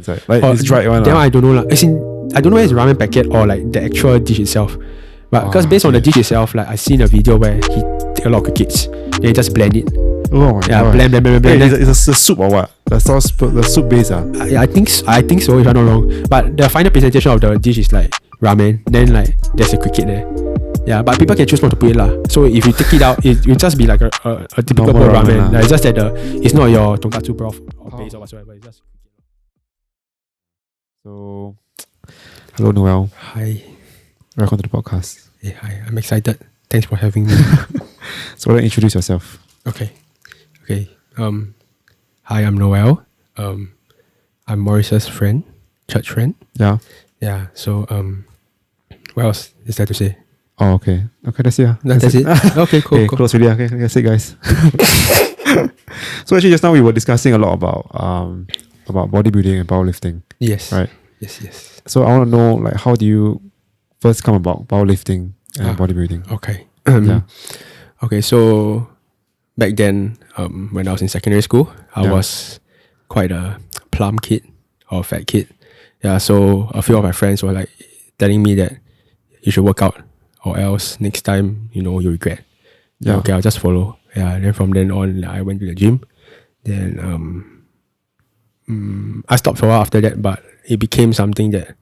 Like it's dried one. Then I don't know as in, I don't know whether it's ramen packet or like the actual dish itself. But because based on the dish itself, like I seen a video where he take a lot of crickets, then he just blend it. Oh my god. Blend. Hey, it's a soup or what? The soup base. I think so if I'm not wrong. But the final presentation of the dish is like ramen. Then like there's a cricket there. Yeah, but people can choose not to put it lah. So if you take it out, it will just be like a typical ramen. Like, it's just that it's not your tonkatsu broth or base or whatsoever. It's just. So, hello Noel. Hi. Welcome to the podcast. Hey, hi. I'm excited. Thanks for having me. So, why don't you introduce yourself? Okay. Hi, I'm Noel. I'm Maurice's friend, church friend. Yeah. Yeah. So, what else is there to say? Oh, okay. Okay, that's it. That's it. Okay, cool. Close really. Okay, that's it, guys. So actually, just now we were discussing a lot about bodybuilding and powerlifting. Yes. Right. Yes. So I want to know, like, how do you first come about powerlifting and bodybuilding? Okay. Yeah. Okay. So back then, when I was in secondary school, I was quite a plump kid or fat kid. Yeah. So a few of my friends were like telling me that you should work out, or else next time, you regret. Yeah. Okay, I'll just follow. Yeah. And then from then on, I went to the gym. Then I stopped for a while after that, but it became something that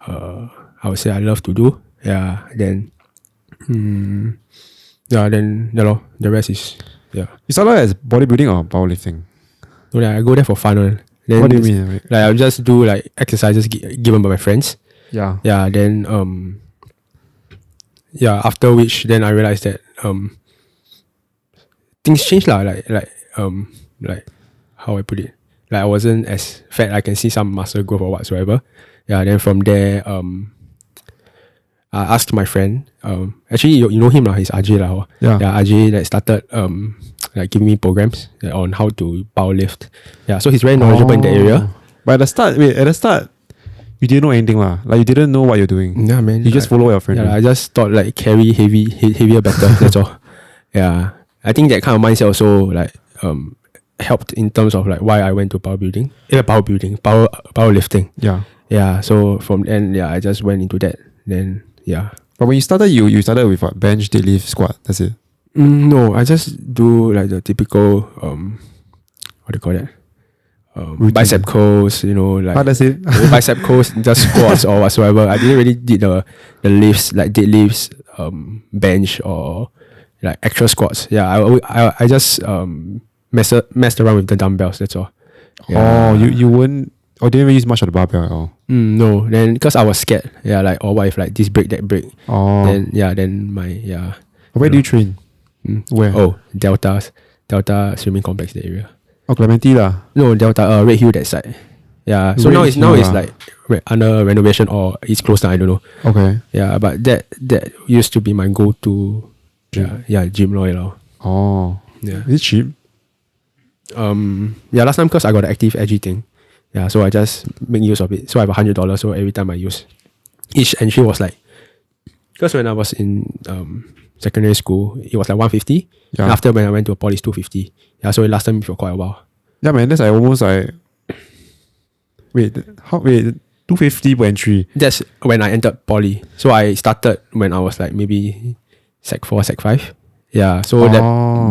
I would say I love to do. Yeah. Then the rest is You started as bodybuilding or powerlifting? So I go there for fun. Then what do you mean? Like I'll just do like exercises given by my friends. Yeah. Yeah. Then after which then I realized that things changed lah. Like how I put it. Like I wasn't as fat. I can see some muscle growth or whatsoever. Yeah. Then from there I asked my friend. Actually you know him lah. He's Ajay lah. Yeah. Ajay like started like giving me programs on how to powerlift. Yeah. So he's very knowledgeable in that area. But at the start, you didn't know anything lah. Like you didn't know what you're doing. Yeah, man. You just follow what your friend. Yeah, I just thought like carry heavier better. That's all. Yeah. I think that kind of mindset also like helped in terms of like why I went to powerlifting. Powerlifting. Yeah. Yeah. So from then I just went into that. Then But when you started, you started with what? Bench, deadlift, squat. That's it. No, I just do like the typical what do you call that? Bicep curls, like how does it? bicep curls, just squats or whatsoever. I didn't really did the lifts like deadlifts, bench or like actual squats. Yeah, I just messed around with the dumbbells. That's all. Yeah. Oh, you wouldn't. Or didn't even use much of the barbell at all? No, then because I was scared. Yeah, like what if like this break, that break. Oh. Then my Where do you train? Where? Oh, Delta swimming complex, that area. Oh, Clementi lah. No, Delta Red Hill that side. Yeah. So now it's like under renovation or it's closed now, I don't know. Okay. Yeah, but that used to be my go-to gym lor. Oh. Yeah. Is it cheap? Last time because I got the active edgy thing. Yeah, so I just make use of it. So I have $100, so every time I use, each entry was like, because when I was in secondary school, it was like 150. Yeah. And after when I went to a poly, it's 250. Yeah, so it lasted me for quite a while. Yeah, man, that's like almost like 250 per entry. That's when I entered poly. So I started when I was like maybe Sec 4, Sec 5. Yeah, so that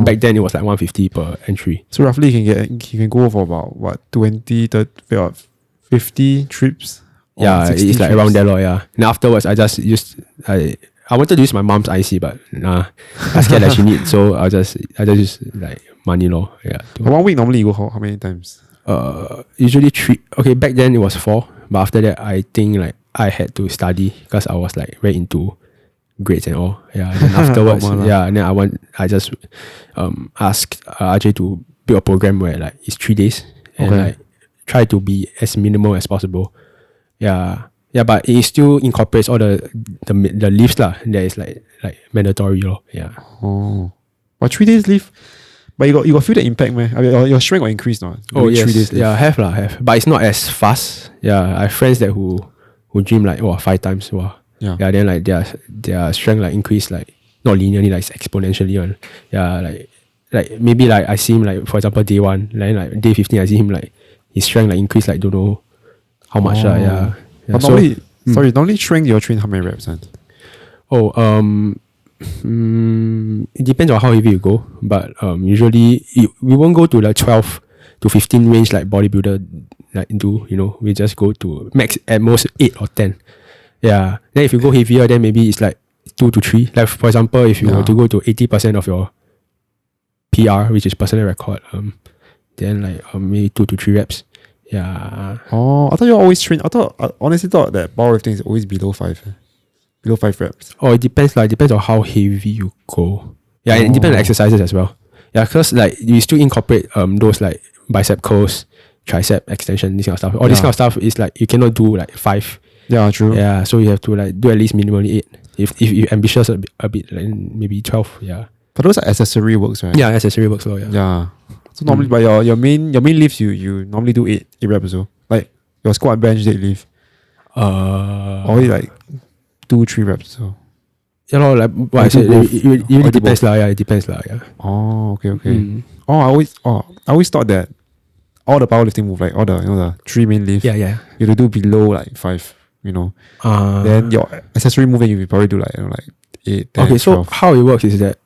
back then it was like 150 per entry. So roughly you can go for about what 20, 30, 50 trips. Yeah, it's like trips. around there, yeah. And afterwards, I just I wanted to use my mom's IC, but I scared that she need, so I just use like money law. Yeah. But 1 week normally you go how many times? Usually 3. Okay, back then it was 4, but after that I think like I had to study because I was like very into grades and all. Yeah. And then afterwards, and then I just asked Ajay to build a program where like it's 3 days and like try to be as minimal as possible. Yeah. Yeah, but it still incorporates all the lifts lah. That is like mandatory lor. Yeah. Oh. But 3 days lift? But you got feel the impact, man. I mean, your strength will increase now. Oh yes. 3 days lift. Yeah, have. But it's not as fast. Yeah. I have friends that who gym like 5 times. Wow. Yeah. Then like their strength like increase like not linearly, like exponentially on. Yeah, like maybe like I see him like for example day 1, then like day 15 I see him like his strength like increase like don't know how much. Yeah. But So, normally, normally strength you train how many reps? Huh? it depends on how heavy you go, but usually we won't go to like 12 to 15 range like bodybuilder like do, we just go to max at most 8 or 10. Yeah. Then if you go heavier, then maybe it's like 2 to 3. Like for example, if you were to go to 80% of your PR, which is personal record, then like maybe 2 to 3 reps. Yeah. Oh, I thought you always train. I honestly thought that powerlifting is always below 5. Below 5 reps. Oh, it depends. Like, depends on how heavy you go. Yeah, and it depends on exercises as well. Yeah, because like you still incorporate those like bicep curls, tricep extension, this kind of stuff. All this kind of stuff is like you cannot do like 5. Yeah, true. Yeah, so you have to like do at least minimally 8. If you're ambitious a bit, like maybe 12. Yeah. But those are accessory works, right? Yeah, accessory works well. Yeah. Yeah. So normally, but your main lifts you normally do 8 reps or so. Like your squat, bench, deadlift. Only like 2-3 reps. So. Yeah, like what I said, it really depends lah. Yeah, it depends lah. Yeah. Oh, okay. I always thought that all the powerlifting move, like all the the 3 main lifts. Yeah. You have to do below like 5. Then your accessory movement you probably do like 8, 10, okay, so 12. how it works is that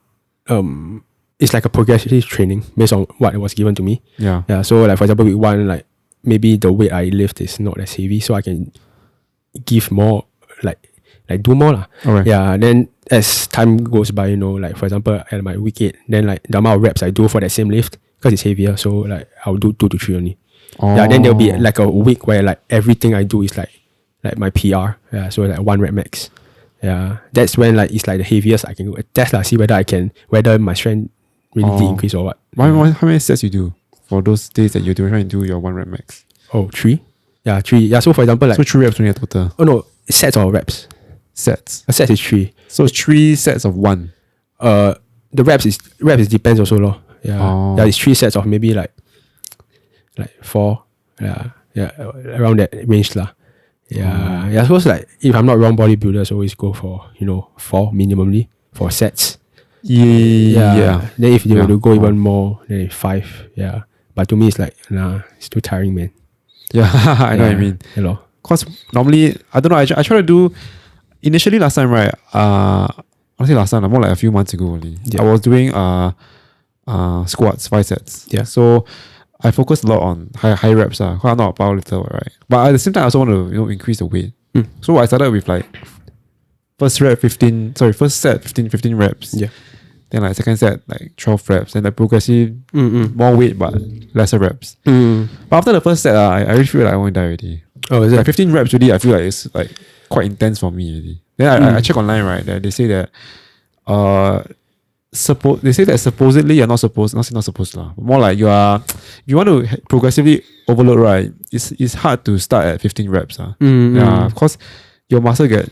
it's like a progressive training based on what was given to me. Yeah. Yeah. So like for example, week 1, like maybe the weight I lift is not as heavy, so I can give more like do more lah. Alright. Yeah. Then as time goes by, like for example at my week 8, then like the amount of reps I do for that same lift, because it's heavier, so like I'll do 2 to 3 only. Oh. Yeah. Then there'll be like a week where like everything I do is like my PR. Yeah. So like 1 rep max. Yeah. That's when like it's like the heaviest I can go. Test see whether my strength really did increase or what. How many sets you do for those days that you're trying to do your 1 rep max? Oh, 3? Yeah, 3. Yeah, so for example, like... So 3 reps only a total? Oh, no. Sets or reps? Sets. A set is 3. So it's 3 sets of 1? The reps depends also, lor. Yeah. Oh. Yeah, it's 3 sets of maybe like 4. Yeah, around that range lah. Yeah. Yeah, I suppose like, if I'm not wrong, bodybuilders always go for, 4 minimally for sets. Yeah. Then if they were to go even more, then 5. Yeah. But to me, it's like, it's too tiring, man. Yeah, I know what I mean. Hello. Because normally, I don't know, I try to do... Initially last time, right? Honestly last time, more like a few months ago only. Yeah. I was doing squats, 5 sets. Yeah. So I focused a lot on high reps. Because I'm not a powerlifter, right? But at the same time, I also want to increase the weight. So I started with like first set 15 reps. Yeah. Then like second set like 12 reps. Then like progressive more weight but lesser reps. But after the first set, I really feel like I want to die already. Oh, is it? Like 15 reps already, I feel like it's like quite intense for me already. Then I check online, right? That they say that supposedly you're not supposed lah. More like if you want to progressively overload, right? It's hard to start at 15 reps. Yeah, because your muscle get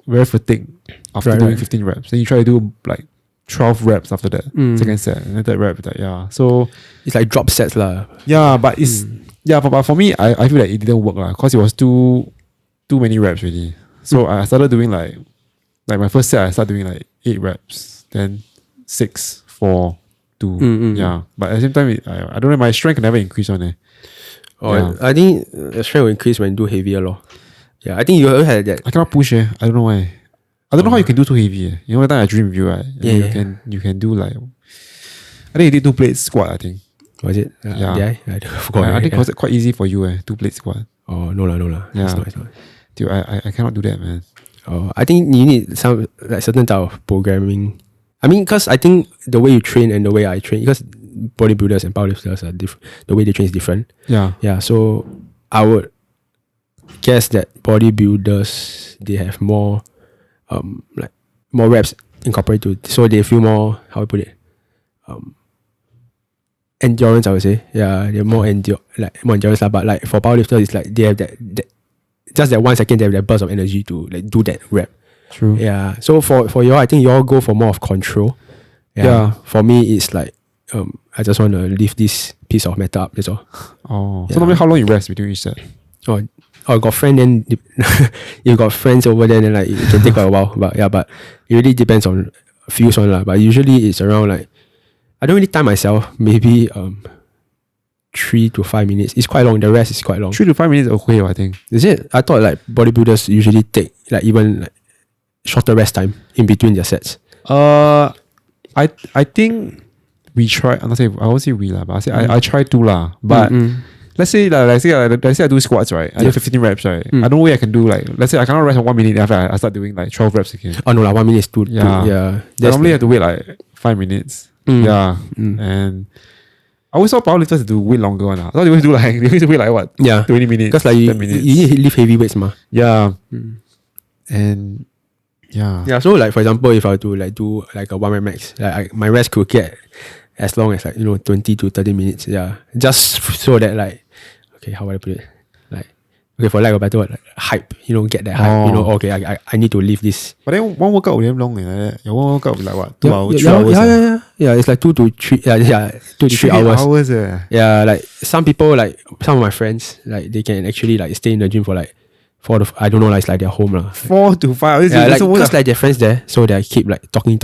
very fatigued after doing 15 reps. Then you try to do like 12 reps after that second set, and then third rep. So it's like drop sets lah. Yeah, but it's but for me, I feel like it didn't work because it was too many reps already. So I started doing like my first set, I started doing like 8 reps, then 6, 4, 2. Yeah, but at the same time, I don't know, my strength can never increase on it. I think the strength will increase when you do heavier lor. Yeah, I think you always had that. I cannot push I don't know why. I don't know how you can do too heavy. You know, that time I dream with you, right? You can do like, I think you did 2 plates squat, I think. Was it? Yeah. Did I forgot. I think it was quite easy for you, 2 plate squat. Oh, no lah. Yeah. It's not. Dude, I cannot do that, man. Oh, I think you need some like certain type of programming. I mean, because I think the way you train and the way I train, because bodybuilders and powerlifters are different. The way they train is different. Yeah. Yeah. So I would guess that bodybuilders, they have more like more reps incorporated, so they feel more, how I put it, endurance, I would say. Yeah, they're more more endurance lah. But like for powerlifters, it's like they have that just that 1 second, they have that burst of energy to like do that rep. True. Yeah. So for y'all, I think y'all go for more of control. Yeah. For me, it's like I just want to lift this piece of metal up. That's all. Oh. So normally how long you rest between each set? Oh, got friend, then you got friends over there, then like it can take quite a while. But yeah, but it really depends on feels on lah. But usually it's around like, I don't really time myself. Maybe 3 to 5 minutes. It's quite long. The rest is quite long. 3 to 5 minutes okay, I think. Is it? I thought like bodybuilders usually take like even like shorter rest time in between their sets. I think we try. I won't say we lah, but I try to lah. But let's say I do squats, right? I do 15 reps, right? I don't know where I can do like, let's say I cannot rest for 1 minute after I start doing like 12 reps again. Oh no, like 1 minute is too. I normally have to wait like 5 minutes. And I always saw powerlifters do way longer one. I thought they always wait like what? 20 minutes. Because like 10 minutes. You need to lift heavy weights, ma. And so like for example, if I were to like do like a 1 rep max, like my rest could get as long as like 20 to 30 minutes. Just so that like, okay, how would I put it? Like, okay, for lack of a better word, like hype. Get that hype. Okay, I need to lift this. But then one workout will be long. Your one workout will be like what? 2 hours, 3 hours. Yeah, it's like 2 to 3. 2 to 3 hours. Yeah, like some people, like some of my friends, like they can actually like stay in the gym for like 4 to 5, I don't know, like it's like their home lah. 4 to 5 hours. Yeah, like because like their friends there, so they keep like talking.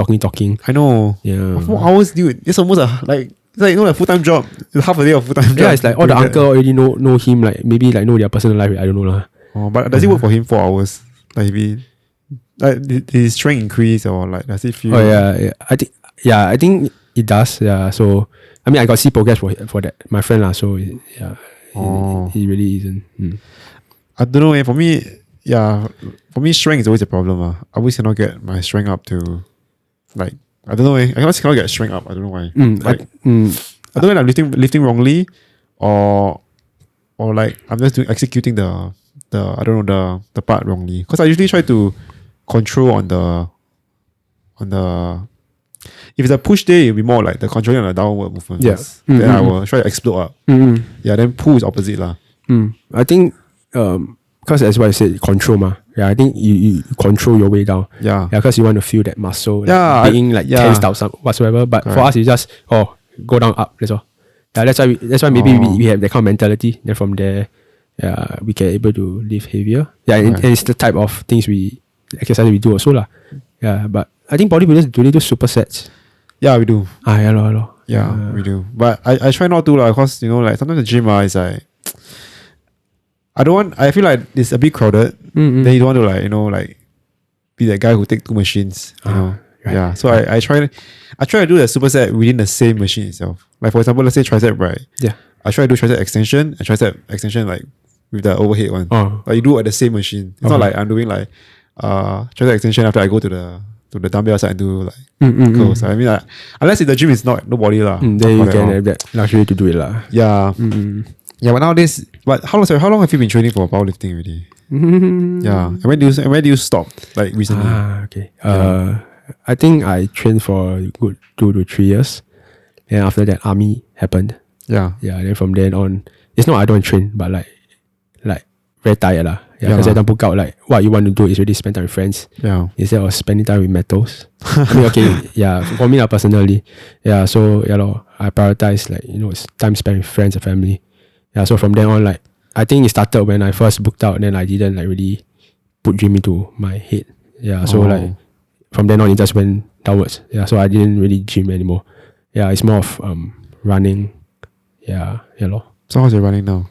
I know. Yeah. 4 hours, dude. It's almost like a full-time job. It's half a day of full-time job. Yeah, it's like all the uncle already know him, like maybe like know their personal life. I don't know lah. Oh, but does it work for him 4 hours? Like maybe like did his strength increase or like does it feel? Oh yeah. I think it does. Yeah. So I mean I got see progress for that. My friend lah. So yeah. It really isn't. I don't know. For me, strength is always a problem. I always cannot get my strength up to, like, I don't know. I always cannot get strength up. I don't know why. I don't know if I'm lifting wrongly, or like I'm just executing the part wrongly. Because I usually try to control on the if it's a push day, it'll be more like the controlling on the downward movement. Yes. Then I will try to explode up. Then pull is opposite lah. I think because that's why I said control ma. Yeah, I think you control your way down. Yeah, because you want to feel that muscle being tensed out whatsoever. But for us, it's just go down up. That's all. Yeah, that's why maybe we have that kind of mentality. Then from there, we can able to lift heavier. Yeah, and it's the type of things exercise we do also lah. Yeah, but I think bodybuilders do they do supersets? Yeah, we do. Hello. Yeah, we do. But I try not to lah, because like sometimes the gym is like, I feel like it's a bit crowded. Then you don't want to like be that guy who take 2 machines. Right. Yeah. So I try to do the superset within the same machine itself. Like for example, let's say tricep, right? Yeah. I try to do tricep extension and tricep extension like with the overhead one. Like you do at the same machine. It's not like I'm doing like tricep extension after I go to the dumbbell side and do like curls. I mean, like, unless if the gym is nobody lah. Then you can have that luxury to do it lah. Yeah. Yeah, but nowadays, how long have you been training for powerlifting already? Yeah, and when do you stop? Like recently? Okay. I think I trained for a good 2 to 3 years. Then after that, army happened. Yeah. Then from then on, it's not I don't train, but like very tired lah. Yeah, because I don't book out like what you want to do is really spend time with friends. Yeah. Instead of spending time with metals. I mean, okay, yeah. For me personally, yeah. So I prioritize like it's time spent with friends and family. Yeah, so from then on, like I think it started when I first booked out, then I didn't like really put gym into my head. Yeah, so like from then on it just went downwards. Yeah, so I didn't really gym anymore. Yeah, it's more of running. Yeah, So how's your running now?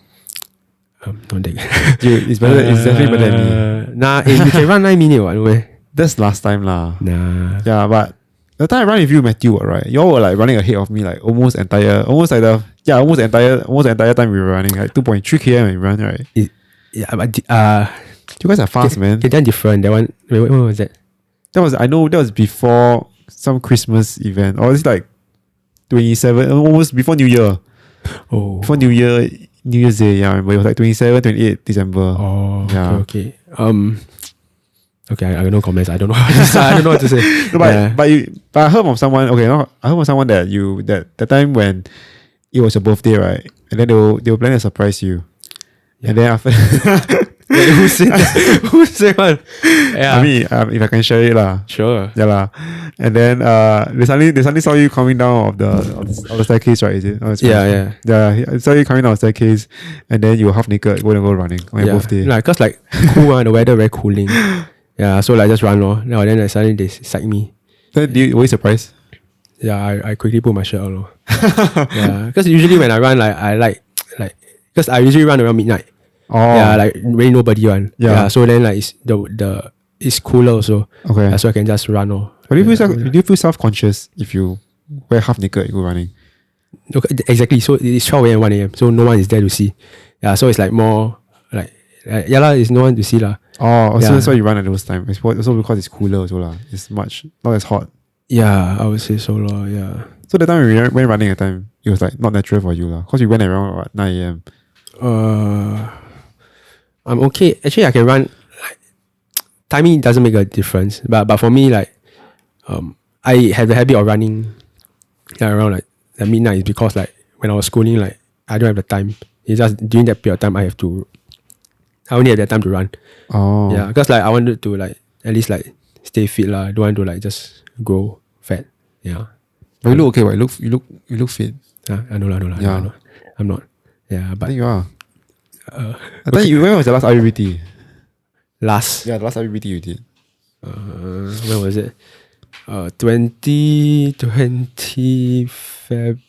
Not that. Dude, it's better. It's definitely better than me. Nah, you can run 9 minutes. No way. That's last time lah. Nah. Yeah, but the time I ran with you, Matthew, right? You all were like running ahead of me, like almost the entire time we were running, like 2.3 km we run, right? But you guys are fast, man. They're different. That one. Wait, what was that? I know that was before some Christmas event, or it's like 27, almost before New Year. Oh, before New Year's Day. Yeah, I remember it was like 27, 28 December. Oh, yeah. Okay. Okay, I have no comments. I don't know. I don't know what to say. No, but I heard from someone. Okay, I heard from someone that that time when it was your birthday, right? And then they were planning to surprise you. Yeah. And then after, who said that? Who said what? Yeah. I mean, if I can share it lah. Sure. Yeah lah. And then they suddenly saw you coming down of the staircase, right? Is it? Oh, yeah. I saw you coming down the staircase, and then you were half naked, go running on your birthday. Like, cause like cool, the weather very cooling. Yeah, so like just run lor. Now then suddenly they psych me. Then were you surprised? Yeah, I quickly put my shirt on lor. Yeah, because usually when I run, like I like like because I usually run around midnight. Oh. Yeah, like really nobody run. Yeah. So then like it's the it's cooler also. Okay. So I can just run. But do you feel self-conscious if you wear half naked and go running? Okay, exactly. So it's 12 a.m. 1 a.m. So no one is there to see. Yeah, so it's like more like it's no one to see lah. Oh, so that's why you run at those times. It's also because it's cooler also lah. It's much not as hot. Yeah, I would say so lah. Yeah. So the time we went running at time, it was like not natural for you lah. Cause we went around what, 9 a.m. I'm okay. Actually, I can run. Like, timing doesn't make a difference. But for me, like, I have the habit of running around like midnight because like when I was schooling, like I don't have the time. It's just during that period of time I only have that time to run. Oh. Yeah, because like I wanted to like at least like stay fit lah. I don't want to like just grow fat. Yeah. But you look okay, right? You look fit. I know. Yeah. I'm not. Yeah, I but think you are. I think when was the last IBBT? last Yeah, the last IBBT you did. when was it? 2020 Feb.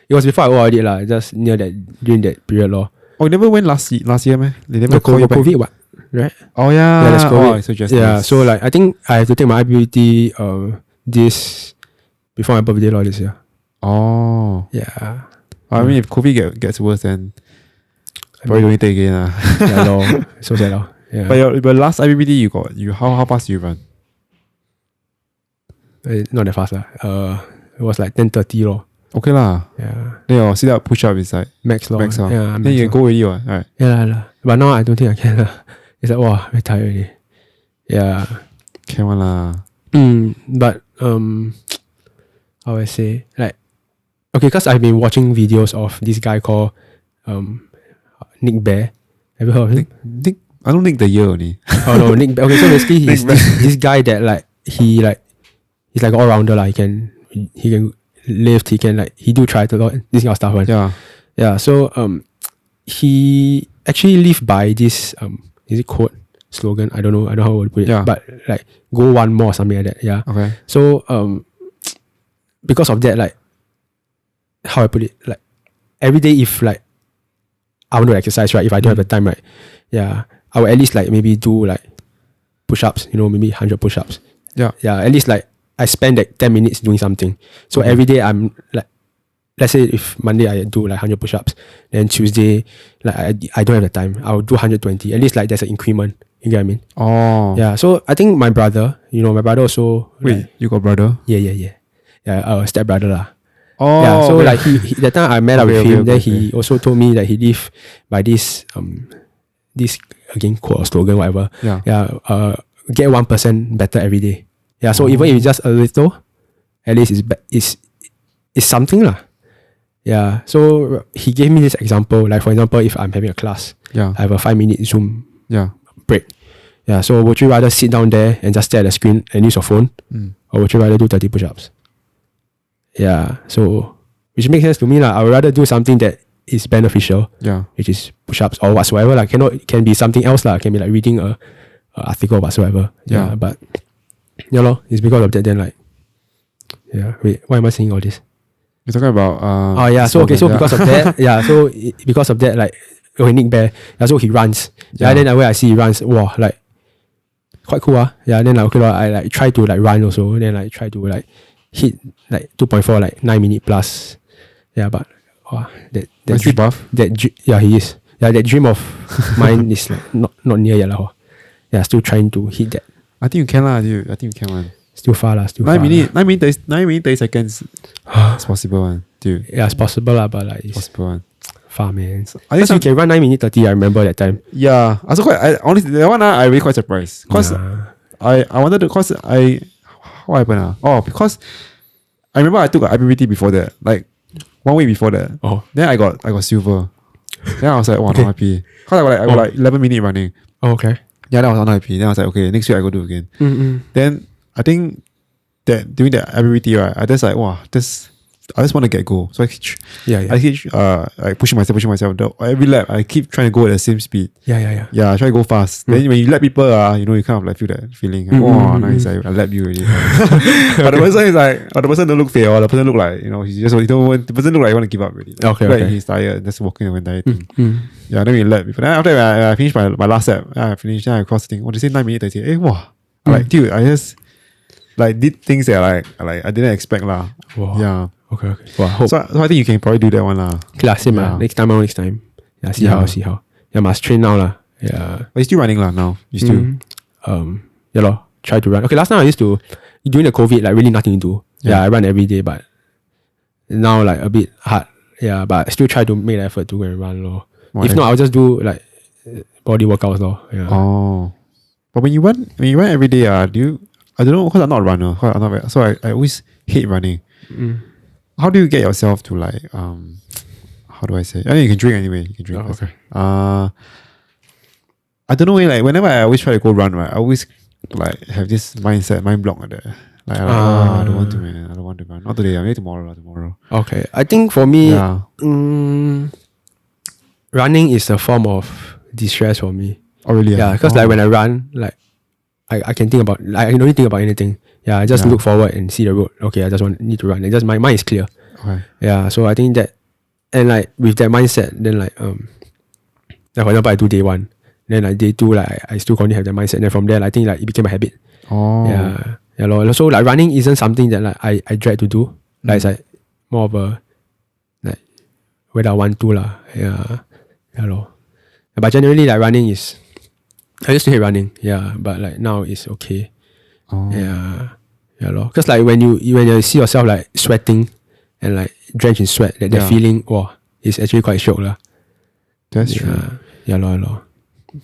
It was before I ORD lah. Just near that during that period lor. Oh, you never went last year, man? They never call you back? COVID what? Right? Oh yeah. Yeah, that's COVID. Oh, so just Yeah, nice. so like I think I have to take my IBBT this before my birthday lor this year. Oh. Yeah. I mean, if COVID gets worse, then probably don't need to take again lah. Yeah, lor. So sad lor. Yeah. But your last IBBT how fast you run? Not that fast lah. It was like 10:30 lor. Okay lah. Yeah. Then your sit up push up is like Max lor. max lah. Yeah, Then you can go already what? Right. Yeah lah. But now I don't think I can lah. It's like wow, very tired already. Yeah. Can one lah. But how I say like okay, cause I've been watching videos of this guy called Nick Bear. Have you heard of him? Nick, I don't think the year only. Oh no, Nick Bear. Okay, so basically he's this guy that like he's like an all rounder lah. He can lift. He can like he do triathlon. This kind of stuff. Right? Yeah. Yeah. So he actually live by this is it quote slogan? I don't know how to put it. Yeah. But like go one more or something like that. Yeah. Okay. So because of that, like how I put it, like every day if like I want to exercise, right? If I don't have the time, right? Yeah, I will at least like maybe do like push-ups, maybe 100 push-ups. Yeah. Yeah, at least like I spend like 10 minutes doing something. So every day I'm like, let's say if Monday I do like 100 push-ups, then Tuesday like I don't have the time, I'll do 120. At least like there's an increment. You get what I mean? Oh. Yeah. So I think my brother, my brother also. Wait, like, you got brother? Yeah. Step brother lah. Oh. Yeah, so okay. like he that time I met up with him, then okay. he also told me that he live by this again quote or slogan, whatever. Yeah. Yeah. Get 1% better every day. Yeah. So even if it's just a little, at least it's something lah. Yeah. So he gave me this example. Like for example, if I'm having a class, Yeah. I have a 5-minute Zoom break. Yeah. So would you rather sit down there and just stare at the screen and use your phone, or would you rather do 30 push-ups? Yeah, so which makes sense to me lah. I would rather do something that is beneficial. Yeah. Which is push-ups or whatsoever. Like can be something else lah. Can be like reading a article or whatsoever. Yeah. But it's because of that. Then like, yeah. Wait, why am I saying all this? You're talking about Oh yeah. So okay. So because of that, yeah. So because of that, like Nick Bear. Yeah. So he runs. Yeah. Then where I see he runs, wow, like quite cool. Yeah. Then like okay, I like try to like run also. Then like try to like hit like 2.4 like 9 minute plus. Yeah, but that dream buff. Yeah, he is. Yeah, that dream of mine is like not near yet lah. Yeah, still trying to hit that. I think you can lah, dude. I think you can one. Still far lah. 9 minutes 30 seconds. It's possible one, dude. Yeah, it's possible lah, but like it's Possible one. far, man. I think you can run 9 minutes 30. I remember that time. Yeah, honestly that one I really quite surprised because I wanted to what happened? Because I remember I took an IBBT before that, like 1 week before that. Oh. Then I got silver. Then I was like, wow, not happy. Because I got like 11 minutes running. Oh, okay. Yeah, then I was not happy. Then I was like, okay, next week I go do again. Mm-mm. Then I think that during the IBBT, right, I just like, wow, this I just want to get go. So I keep like pushing myself. Every lap I keep trying to go at the same speed. Yeah. I try to go fast. Then when you let people, you kind of like feel that feeling. Nice, I lap you already. But the person is like, the person don't look fair, or the person look like, the person look like he want to give up already. Okay. He's tired, just walking the entire thing. Then we lap people. Then after that, I finished my last lap. I finished, then I crossed the thing. They say 9 minutes. I say, like, dude, I just like did things that like I didn't expect lah. Wow. Yeah. Okay. Wow. So I think you can probably do that one lah. Same lah. Next time. Yeah, see how. Yeah, must train now lah. Yeah. But you're still running lah now. You still. Yeah lor. Try to run. Okay, last time I used to, during the COVID, like really nothing to do. Yeah, I run every day, but now like a bit hard. Yeah, but I still try to make the effort to go and run lor. If not, I'll just do like body workouts lor. Yeah. Oh. But when you run every day, do you? I don't know, because I'm not a runner. So I always hate running. How do you get yourself to like how do I say? I mean, you can drink anyway. You can drink. Okay. I don't know. Like whenever I always try to go run, right, I always like have this mind block like that. Like I don't want to, man. I don't want to run. Not today. Maybe tomorrow. Okay. I think for me, running is a form of distress for me. Oh really? Yeah, because like when I run, like I can think about, like, I can only think about anything. Yeah, I just look forward and see the road. Okay, I just need to run. And just my mind is clear. Okay. Yeah, so I think that, and like with that mindset, then like for example, I do day 1, then like day 2, like I still continue have that mindset. And then from there, I think like it became a habit. Oh. Yeah. And so like running isn't something that like I dread to do. Like it's like more of a like whether I want to lah. Yeah. But generally like running is, I used to hate running, but like now it's okay. Oh. Yeah. Because like when you see yourself like sweating and like drenched in sweat, that feeling, it's actually quite shock lah. That's true. Yeah.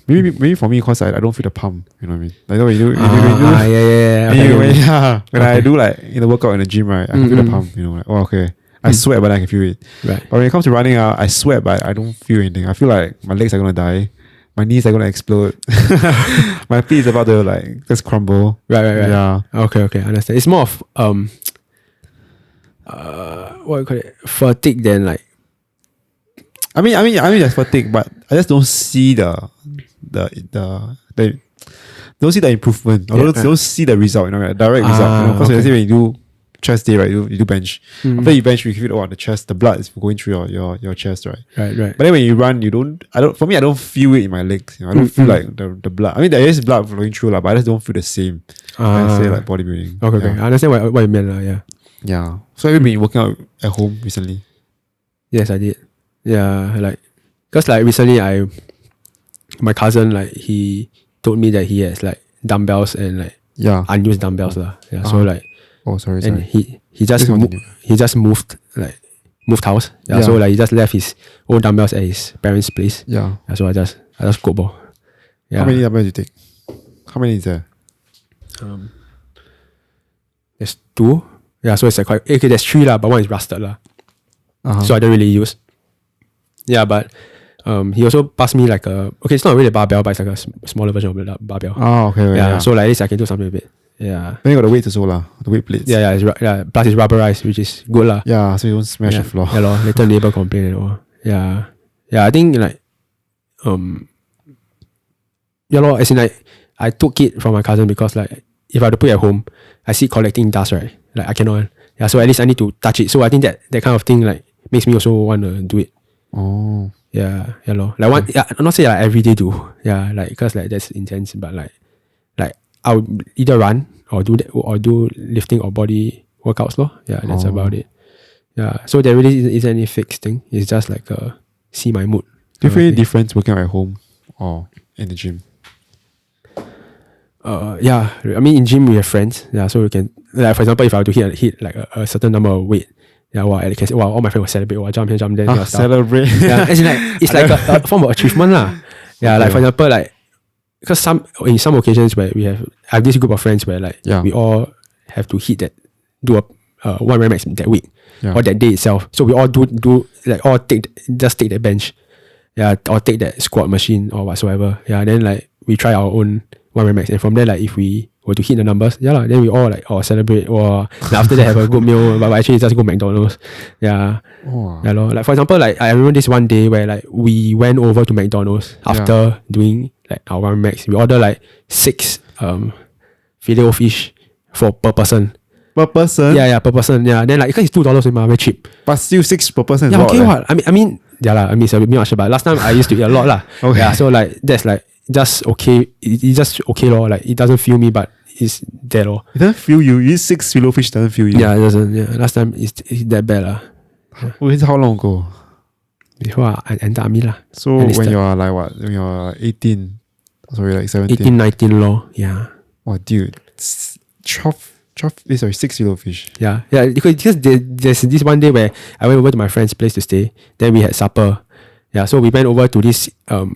Maybe for me, cause I don't feel the pump. You know what I mean? Like when you do, when I do like in the workout in the gym, right, I can feel the pump. You know, like okay, I sweat, but I can feel it. Right. But when it comes to running, I sweat, but I don't feel anything. I feel like my legs are gonna die. My knees are gonna explode. My feet is about to like just crumble. Right. Yeah. Okay. Understand. It's more of what you call it, fatigue than like. I mean, there's fatigue, but I just don't see the don't see the improvement. Or don't see the result. You know, like direct result. Because let's say when you do chest day, right, you do bench. After you bench, you feel the chest, the blood is going through your chest, right? Right. But then when you run, for me, I don't feel it in my legs. You know? I don't feel like the blood. I mean, there is blood flowing through, but I just don't feel the same. I say like bodybuilding. Okay. I understand what you meant, Yeah. So have you been working out at home recently? Yes, I did. Yeah, like, because like recently my cousin, like, he told me that he has like dumbbells and like unused dumbbells lah. Yeah, so like, sorry. And he just moved house. Yeah, so like he just left his old dumbbells at his parents' place. Yeah, so I just go ball. Yeah. How many dumbbells you take? How many is there? There's 2. Yeah, so it's like quite okay. There's 3 lah, but one is rusted lah. So I don't really use. Yeah, but he also passed me like it's not really a barbell, but it's like a smaller version of the barbell. Oh, okay. Yeah, so like at least I can do something with it. Yeah. Then you got the weights also lah, the weight plates. Yeah. Plus it's rubberized, which is good lah. Yeah, so you don't smash the floor. Yeah, later neighbor complain and all. Yeah. I think like as in like I took it from my cousin because like if I had to put it at home, I see it collecting dust, right? Like I cannot. Yeah, so at least I need to touch it. So I think that kind of thing like makes me also want to do it. Oh. Yeah. Like I'm not saying like every day do. Yeah, like because like that's intense, but like I'll either run or do lifting or body workouts lor. Yeah, that's about it. Yeah. So there really isn't any fixed thing. It's just like see my mood. Do you feel any difference working out at home or in the gym? Yeah. I mean in gym we have friends. Yeah, so we can, like, for example, if I were to hit like a certain number of weight, I can say, all my friends will celebrate, jump here, jump there. Celebrate. Yeah, it's like a form of achievement lah. Yeah, like for example, like, because in some occasions where I have this group of friends where like we all have to hit that, do a 1 rep max that week or that day itself. So we all do like all take that bench, or take that squat machine or whatsoever. Yeah, then like we try our own 1 rep max, and from there like if we were to hit the numbers, then we all like celebrate. Then after that have a good meal, but actually just go McDonald's. Yeah. Yeah, like for example, like I remember this one day where like we went over to McDonald's after doing like our one max. We ordered like 6 filet-o-fish per person. Per person? Yeah, per person. Yeah. Then like because it's $2 very cheap. But still 6 per person is Yeah, a lot, okay, what? I mean, it's a bit much, but last time I used to eat a lot lah. Okay. Yeah, so like that's like just okay. It's just okay lor. Like it doesn't fill me, but it's there lor. It doesn't feel you. You eat 6 filet-o-fish doesn't feel you. Yeah, it doesn't. Yeah, last time it's that bad lah. Wait, how long ago? Before I entered army lah. So when you're like what? When you're 18, sorry, like 17. 18, 19 lor. Yeah. Oh, dude, 6 filet-o-fish. Yeah, because there's this one day where I went over to my friend's place to stay. Then we had supper. Yeah, so we went over to this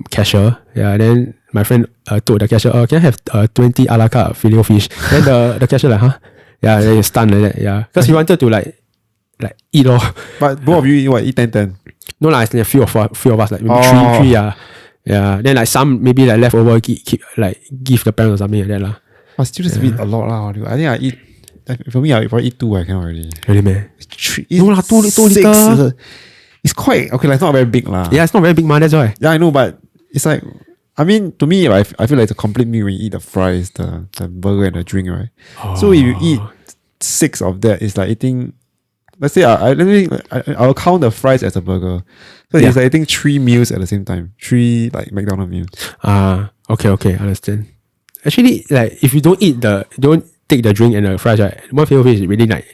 cashier. Yeah, then my friend told the cashier, can I have 20 a la carte filet-o-fish? Then the cashier like, huh? Yeah, then he's stunned like that. Yeah, because we wanted to like eat all. But both of you eat 10-10? No lah, it's like a few of us, like maybe three. Yeah, yeah. Then like some maybe like leftover keep like give the parents or something like that lah. But still just eat a lot lah. I think I eat. For me, I probably eat 2. I cannot already. Really, man? No lah, 2 liters. It's quite okay. Like it's not very big lah. Yeah, it's not very big, man. That's why. Yeah, I know, but it's like, I mean, to me, I feel like it's a complete meal when you eat the fries, the burger, and the drink, right? So if you eat 6 of that, it's like eating. Let's say I'll count the fries as a burger. So it's like eating 3 meals at the same time. 3 like McDonald's meals. Okay, understand. Actually, like if you don't take the drink and the fries, right? One filet-o-fish is really like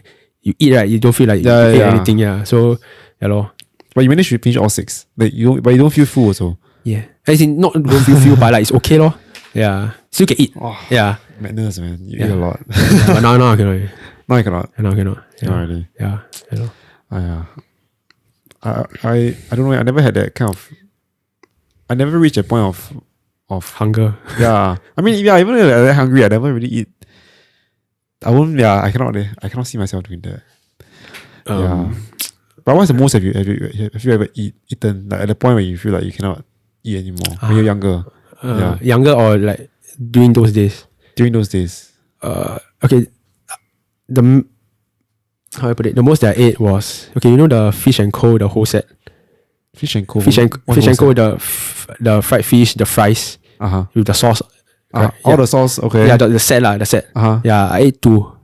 you eat, right? You don't feel like you ate anything, yeah. So lor. But you managed to finish all 6. But you don't feel full also. Yeah. As in not don't feel full, but like it's okay lor. Yeah. Still can eat. Oh, yeah. Madness, man. You eat a lot. But now I cannot. Now I cannot. Cannot. Yeah. Not really. Yeah. I don't know. I never had that kind of. I never reached a point of hunger. Yeah. I mean, even if I'm that hungry, I never really eat. I won't. Yeah. I cannot see myself doing that. Yeah. But what's the most have you ever eaten like at the point where you feel like you cannot eat anymore when you're younger? Younger or like during those days? During those days. Okay. How I put it? The most that I ate was the Fish and Co. the whole set. Fish and Co. Fish and Co. The fried fish, the fries with the sauce. All the sauce. Okay. Yeah, the set lah. The set. Yeah, I ate 2.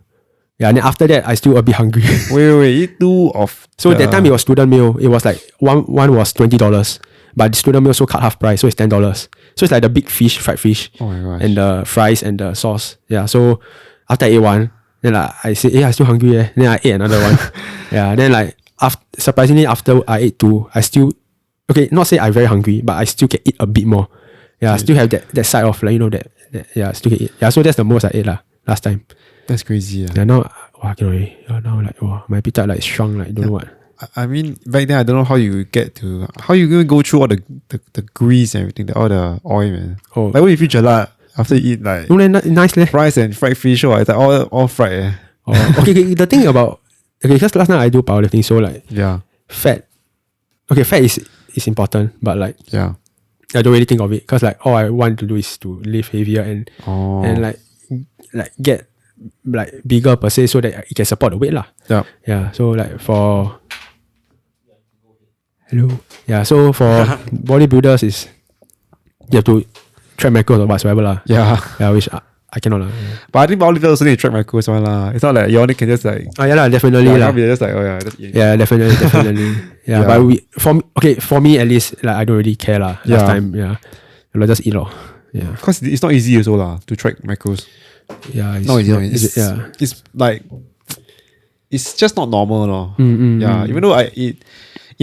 Yeah, and then after that, I still a bit hungry. Wait, eat 2 of. So that time it was student meal. It was like one was $20, but the student meal also cut half price, so it's $10. So it's like the big fish, fried fish, oh my gosh, and the fries and the sauce. Yeah. So after I ate one, then I said, I still hungry. Then I ate another one. Yeah. Then like surprisingly after I ate 2, I still not say I'm very hungry, but I still can eat a bit more. Yeah, I still have that side of like that yeah, I still can eat. Yeah. So that's the most I ate last time. That's crazy. Yeah, now I cannot eat. Now like my appetite like shrunk, like don't know what. I mean, back then I don't know how you even go through all the grease and everything, all the oil, man. Oh, like what if you jelak after you eat like nice leh. Fries and fried fish, or it's like all fried. Okay. The thing about because last night I do powerlifting, so like fat. Okay, fat is important, but like I don't really think of it because like all I want to do is to lift heavier and like get like bigger per se so that it can support the weight lah. Yeah. So like for so for bodybuilders is you have to track macros or whatsoever lah. Yeah, which I cannot lah. But I think bodybuilders also need to track macros one lah. It's not like you only can just like definitely lah. Just like definitely. Yeah, but for me at least like I don't really care lah. Last time I'll just eat lor. Yeah, because it's not easy also lah to track macros. Yeah, it's not easy. It's like it's just not normal lor. Yeah, even though it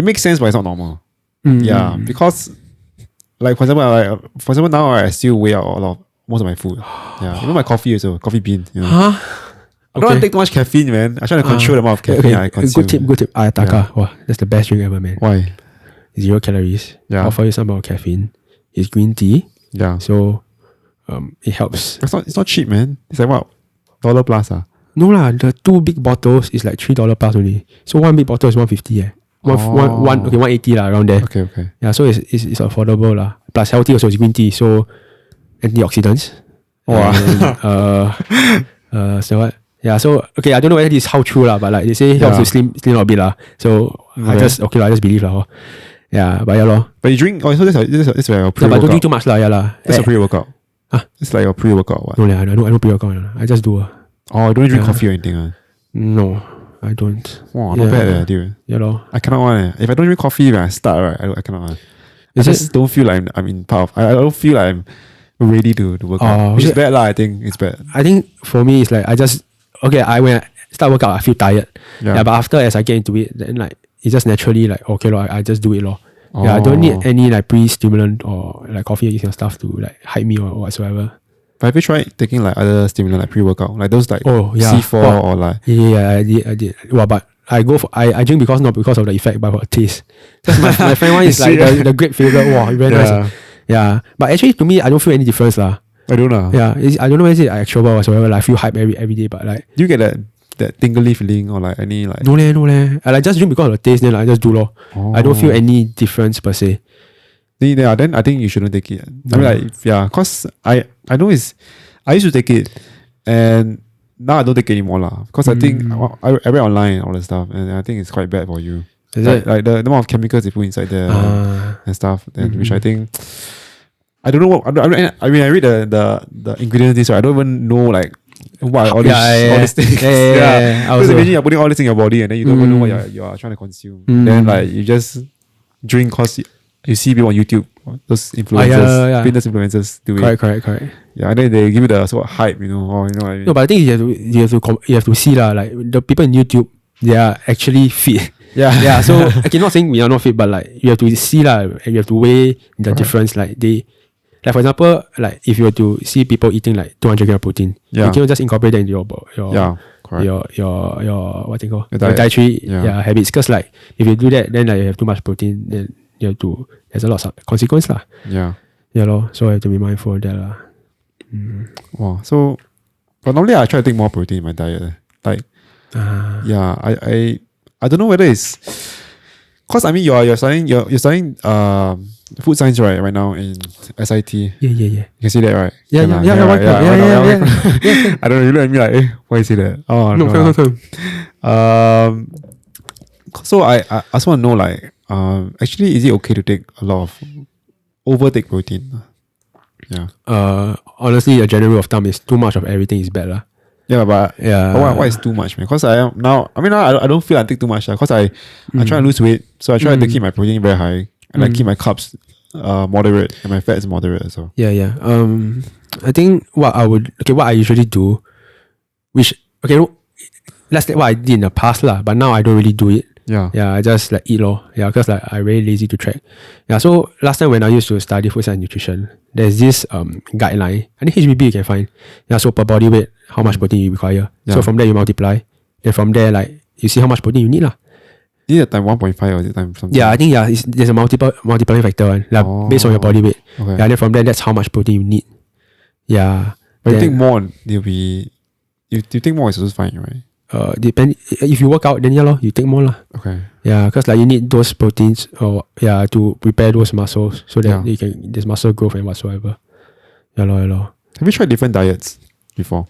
makes sense, but it's not normal. Yeah, because like for example now I still weigh out most of my food. Yeah, even my coffee also, coffee bean. I don't want to take too much caffeine, man. I try to control the amount of caffeine I consume. Good tip. Ayataka. Wow, that's the best drink ever, man. Why? 0 calories. Yeah. Offer you some amount of caffeine. It's green tea. Yeah. So it helps. It's not cheap, man. It's like what? $1 plus. No lah, the 2 big bottles is like $3 plus only. So 1 big bottle is $150. 180 lah, around there. Okay. Yeah, so it's affordable lah. Plus healthy also, it's green tea. So antioxidants. So what? Yeah, so okay, I don't know whether this is how true lah, but like they say helps to slim a bit lah. So I just believe lah. Yeah, but yeah lor. But you drink, so that's like your pre-workout. Yeah, but don't drink too much lah, yeah lah. That's a pre-workout. Huh? It's like your pre-workout. What? No, I don't pre-workout. I just do. Oh, don't drink coffee or anything. No, I don't. Wow, not bad, dude. Yeah lor. I cannot want. If I don't drink coffee when I start, right, I cannot. I just don't feel like I'm in part of. I don't feel like I'm ready to work out. Which is bad lah. I think it's bad. I think for me it's like I just when I start workout I feel tired. Yeah, but after as I get into it, then like it's just naturally like okay lor, I just do it lor. Yeah, I don't need any like pre-stimulant or like coffee or kind of stuff to like hype me or whatsoever. But have you tried taking like other stimulant like pre-workout, like those like C4 or like? Yeah, I did. Well, but I drink not because of the effect, but for the taste. My friend one is like the great favorite. Wow, very nice. Yeah, but actually to me I don't feel any difference lah. I don't know. Yeah, I don't know whether it's actual or whatsoever. Like, I feel hype every day, but like, do you get that tingly feeling or like any like? No leh. I like just drink because of the taste. Then I just do lor. I don't feel any difference per se. Yeah, then I think you shouldn't take it. I mean, like, cause I know I used to take it, and now I don't take it anymore lah. Because I think I read online all the stuff, and I think it's quite bad for you. Is it? Like the amount of chemicals they put inside there and stuff, and which I think. I don't know what I mean. I read the ingredients list, right? I don't even know like what all these things. Yeah. Because imagine you're putting all this in your body and then you don't even know what you are trying to consume. Then like you just drink cause you see people on YouTube, those influencers, fitness influencers do it. Correct. Yeah, and then they give you the sort of hype, you know what I mean? No, but I think you have to see lah. Like the people in YouTube, they are actually fit. Yeah. So okay, not saying we are not fit, but like you have to see lah. You have to weigh the difference. Like for example, like if you were to see people eating like 200 grams of protein, you can just incorporate that into your what you call your dietary habits. Because like if you do that, then like you have too much protein, then you have to. There's a lot of consequence lah. Yeah lor. So I have to be mindful of that lah. Wow. So, but normally I try to take more protein in my diet. Like, I don't know whether it's. Cause I mean you're studying food science right now in SIT. Yeah. You can see that, right? Yeah. I don't know. You look at me like, why you say that? Oh no. So I just want to know like, actually, is it okay to take a lot of overtake protein? Yeah. Honestly, a general rule of thumb is too much of everything is bad lah. Yeah, but why is too much, man? Because I don't feel I take too much because I try to lose weight, so I try to keep my protein very high and I keep my carbs moderate and my fats moderate as well. Yeah. I think what I usually do, let's say what I did in the past lah, but now I don't really do it. Yeah, I just like eat lor. Yeah, because like I very lazy to track. Yeah, so last time when I used to study food science and nutrition, there's this guideline. I think HBB you can find. Yeah, so per body weight, how much protein you require. Yeah. So from there you multiply. Then from there like you see how much protein you need lah. Is it time 1.5 or is it time something? Yeah, I think there's a multiplying factor one. Like, based on your body weight. Okay. Yeah, then from there that's how much protein you need. Yeah. But you think more you'll be you think more is also fine, right? Depend if you work out then you take more lah. Okay. Yeah, because like you need those proteins to prepare those muscles so that there's muscle growth and whatsoever. Yeah lor. Have you tried different diets before?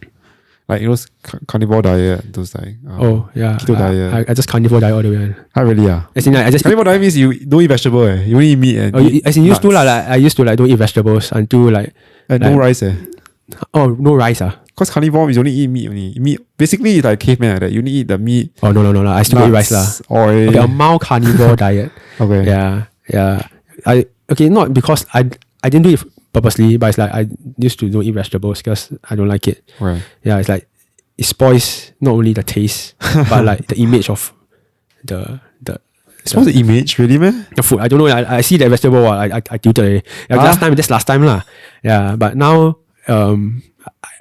Like those carnivore diet, those like keto diet. I just carnivore diet all the way. Really? Yeah. As in, like, I just carnivore diet means you don't eat vegetable. You only eat meat and as in used to lah. Like I used to like don't eat vegetables until like no rice. Oh, no rice Because carnivore is only eat meat only. Meat basically it's like caveman like that. You only eat the meat. Oh no. I still eat rice lah. Oil. Okay, a mild carnivore diet. Okay. Yeah. Not because I didn't do it purposely, but it's like I used to don't eat vegetables because I don't like it. Right. Yeah, it's like it spoils not only the taste but like the image of the spoils the image, really, man? The food. I don't know. I see that vegetable. I tilted. Last time lah. Yeah, but now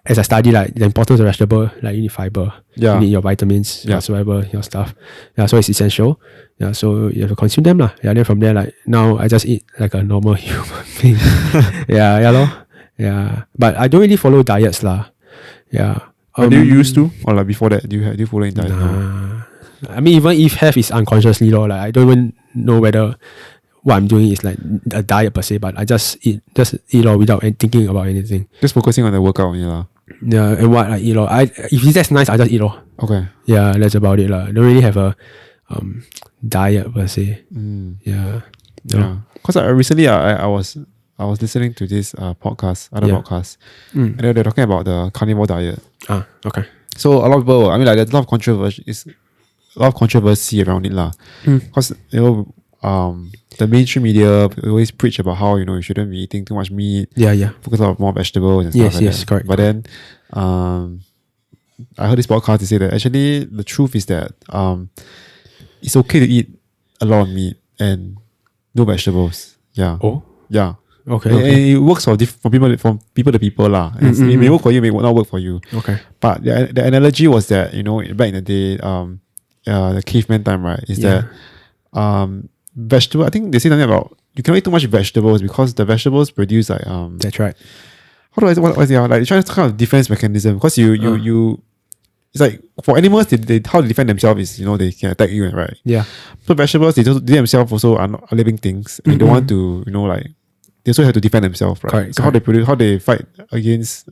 as I study like the importance of vegetable, like you need fiber, you need your vitamins, whatsoever, your stuff. Yeah, so it's essential. Yeah, so you have to consume them lah. Yeah, then from there like now I just eat like a normal human being. Yeah, but I don't really follow diets lah. Yeah. Do you used to, or like before that, do you follow any diet? Nah. I mean, even if have is unconsciously lor. Like I don't even know what I'm doing is like a diet per se, but I just eat without thinking about anything. Just focusing on the workout, yeah. Yeah, and what I eat if that's nice, I just eat Okay. Yeah, that's about it lah. Don't really have a diet per se. Yeah. Because recently I was listening to this podcast, podcast, and they're talking about the carnivore diet. Okay. So a lot of people, I mean, like there's a lot of controversy around it lah. Because the mainstream media always preach about how you shouldn't be eating too much meat. Yeah. Focus on more vegetables and stuff like that. Correct. But then, I heard this podcast to say that actually the truth is that it's okay to eat a lot of meat and no vegetables. Yeah. Oh. Yeah. Okay. And it works from people to people lah. It may work for you, may not work for you. Okay. But the analogy was that back in the day, the caveman time, right? Is that vegetable? I think they say something about you cannot eat too much vegetables because the vegetables produce like That's right. How do I say what like trying to kind of defense mechanism because you it's like for animals they how they defend themselves is they can attack you, right? Yeah. So vegetables they themselves also are not living things and they don't want to they also have to defend themselves, right? Correct, so how they fight against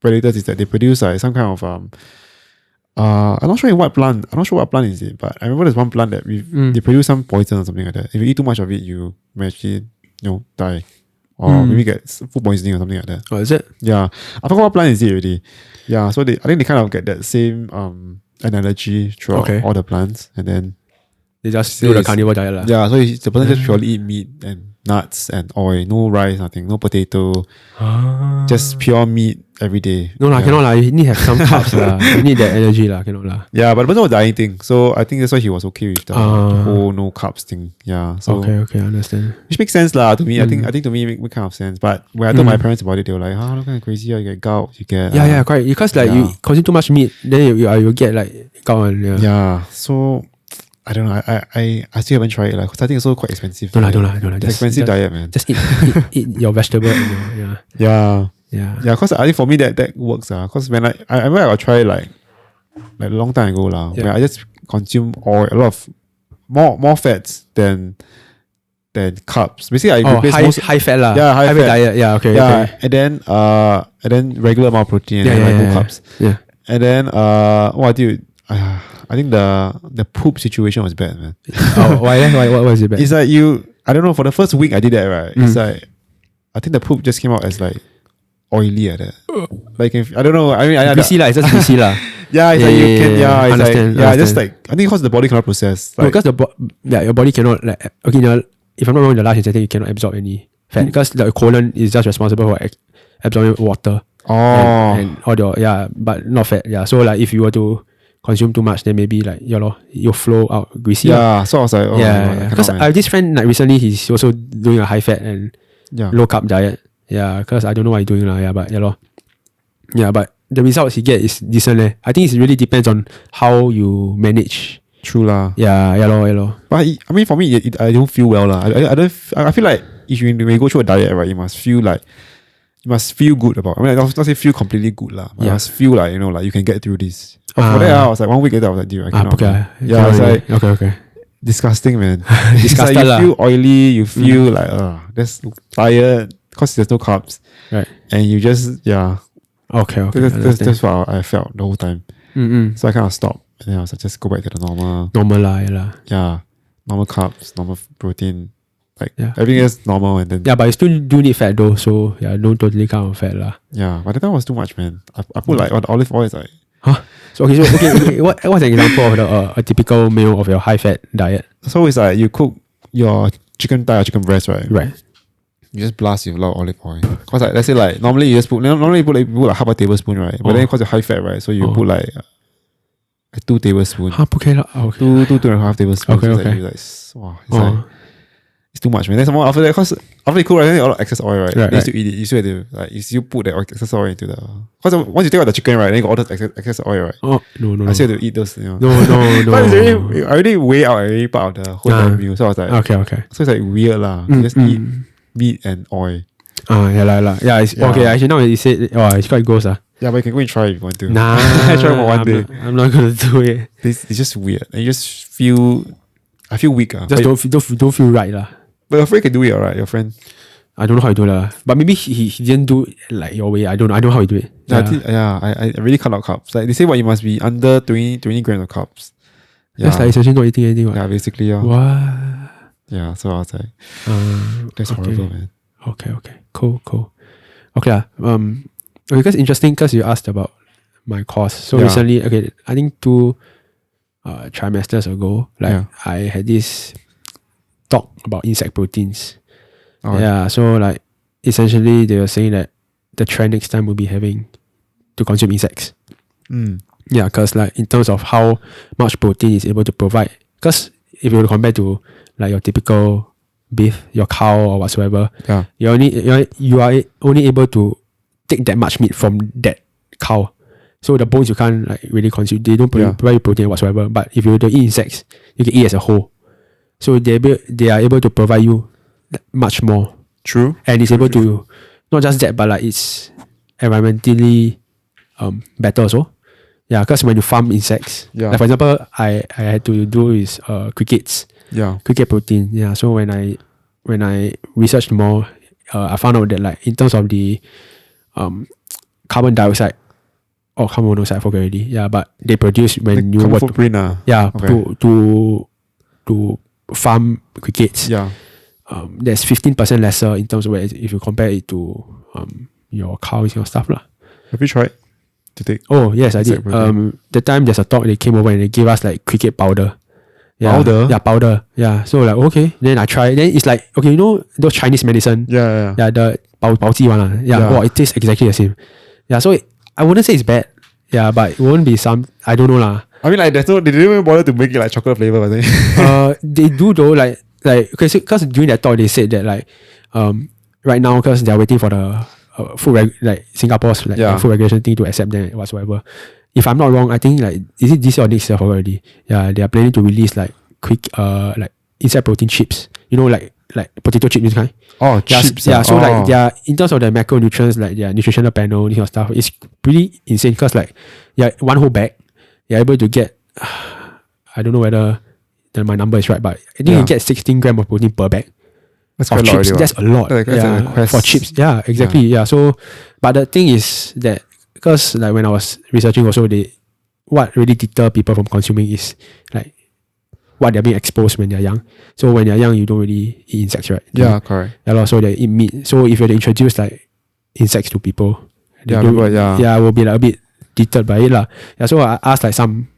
predators is that they produce like some kind of I'm not sure what plant is it, but I remember there's one plant that they produce some poison or something like that. If you eat too much of it, you may actually die or maybe get food poisoning or something like that. Oh, is it? Yeah, I forgot what plant is it already. Yeah, so I think they kind of get that same analogy throughout all the plants, and then they just do the carnivore diet lah. Yeah, so the person just purely eat meat and nuts and oil, no rice, nothing, no potato, just pure meat every day. No lah, cannot lah. You need to have some carbs lah. You need that energy lah. Cannot lah. Yeah, but the person was dieting, so I think that's why he was okay with the whole no carbs thing. Yeah, so okay, I understand. which makes sense lah to me. I think to me it make kind of sense. But when I told my parents about it, they were like, "How kind of crazy? You get gout, you get correct. Because like you consume too much meat, then you get like gout. Yeah, so. I don't know. I still haven't tried it because I think it's also quite expensive. Don't lah. It's expensive diet, man. Just eat your vegetable. Yeah. Because I think for me that works. Because when I remember I tried like a long time ago where I just consume a lot of more fats than carbs. Basically, I replace high fat lah. Yeah, high fat diet. Yeah, okay. Yeah, okay. and then regular amount of protein and then no carbs. Yeah. And then dude. I think the poop situation was bad, man. Why? What was it bad? It's like I don't know, for the first week I did that, right? It's like, I think the poop just came out as like oily like that. Like, I don't know. I mean, greasy lah. It's just greasy lah. Yeah, it's like you can, it's understand, like, just like, I think because the body cannot process. Like, because your body cannot like, okay, if I'm not wrong, the last intestine you cannot absorb any fat because the colon is just responsible for absorbing water. And all your, but not fat. Yeah, so like if you were to consume too much, then maybe like you'll flow out greasy. Yeah, so I was like, because I have this friend like recently he's also doing a high fat and low carb diet. Yeah, because I don't know what he's doing lah. Yeah, but yeah, but the results he get is decent. I think it really depends on how you manage. True lah. Yeah, lor. But I mean, for me, I don't feel well lah. I feel like if you go through a diet, right, you must feel good about. I mean, not say feel completely good lah. But you must feel like like you can get through this. For that, I was like 1 week later, I was like, dude, I cannot. Yeah, it's like okay. Disgusting, man. Disgusting. Like you feel oily. You feel like that's tired because there's no carbs. Right. And you just Okay. That's what I felt the whole time. So I kind of stopped. And then I was like, just go back to the normal. Normal lah. Yeah, normal carbs, normal protein. Like everything is normal, and then but you still do need fat though. So don't totally count on fat lah. Yeah, but that was too much, man. I put like on the olive oil. It's like So okay. What's an example of a typical meal of your high fat diet? So it's like you cook your chicken thigh or chicken breast, right? Right. You just blast with a lot of olive oil. Cause like let's say like normally you put like half a tablespoon, right? But then because you're high fat, right? So you put like 2 tablespoons. 2.5 tablespoons. Okay. It's like it's too much, man. Then some more after that, because after you cook, right, then all the excess oil, right? Then you still eat it. You still have to like you still put that excess oil into the. Because once you take out the chicken, right, then you got all the excess oil, right? Oh no. I still have to eat those. No. But it's already, I already weigh out every part of the whole meal. So I was like, okay. So it's like weird lah. You just eat meat and oil. Yeah, it's okay. Actually, now you said, it's quite gross. Yeah, but you can go and try if you want to. Nah, try for one day. I'm not gonna do it. It's just weird. And you just feel. I feel weak. Just don't feel right lah. But your friend can do it, alright? Your friend. I don't know how he do lah. But maybe he didn't do it like your way. I don't know how he do it. I really cut out carbs. Like they say, what you must be under 20 grams of carbs. Yeah. That's like essentially not eating anything. Yeah, basically. What? Yeah, so I was like, that's horrible, man. Okay. Cool. Okay. Because interesting because you asked about my course. So recently, okay, I think 2 trimesters ago, I had this talk about insect proteins. Yeah, so like essentially they were saying that the trend next time will be having to consume insects. Yeah, because like in terms of how much protein is able to provide, because if you were to compare to like your typical beef, your cow or whatsoever, you are only able to take that much meat from that cow. So the bones you can't like really consume. They don't provide you protein whatsoever. But if you were to eat insects, you can eat as a whole. So they are able to provide you much more. True. And it's able to not just that, but like it's environmentally better also. Yeah, because when you farm insects, like for example, I had to do is crickets. Yeah. Cricket protein. Yeah. So when I researched more, I found out that like in terms of the carbon dioxide or carbon monoxide, I forgot already. Yeah, but they produce when you carbon footprint. To farm crickets. Yeah. There's 15% lesser in terms of where if you compare it to your cows, your stuff lah. Have you tried to take? Oh yes, I did. The time there's a talk, they came over and they gave us like cricket powder. Yeah, powder? Yeah, powder. Yeah. So like okay, then I try. Then it's like okay, you know those Chinese medicine. Yeah. Yeah, the 保济 one. Yeah. Wow, it tastes exactly the same. Yeah. So I wouldn't say it's bad. Yeah, but it won't be some. I don't know lah. I mean, like they didn't even bother to make it like chocolate flavor, I think. They do though. Like okay, so because during that talk they said that like right now because they're waiting for the Singapore's food regulation thing to accept them whatsoever. If I'm not wrong, I think like is it this year or next year already? Yeah, they are planning to release like quick like insect protein chips. You know, like potato chip this kind. Oh, chips. Yeah, so like their in terms of the macronutrients, like their nutritional panel, this kind of stuff, it's pretty insane because like one whole bag, you're able to get I don't know whether my number is right, but I think you get 16 grams of protein per bag. That's of quite chips. A lot. That's a lot. For chips. Yeah, exactly. Yeah. So but the thing is that because like when I was researching also what really deter people from consuming is like what they're being exposed when they're young. So when you're young you don't really eat insects, right? Yeah, correct. Yeah, so they eat meat. So if you were to introduce like insects to people, will be like a bit deterred by it lah. Yeah, so I asked like some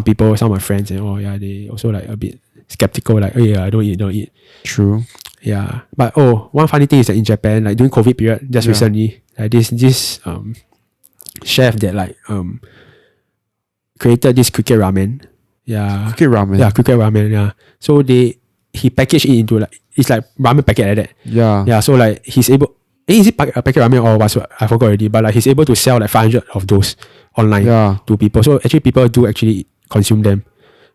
people, some of my friends, and they also like a bit skeptical, like I don't eat. True. Yeah, but one funny thing is that in Japan, like during COVID period, just recently, like this chef that like created this cricket ramen. Yeah. Cricket ramen. Yeah, cricket ramen. Yeah. So he packaged it into like it's like ramen packet like that. Yeah. Yeah. So like he's able. Is it a packet ramen or what? I forgot already. But like he's able to sell like 500 of those online to people. So actually people do actually consume them.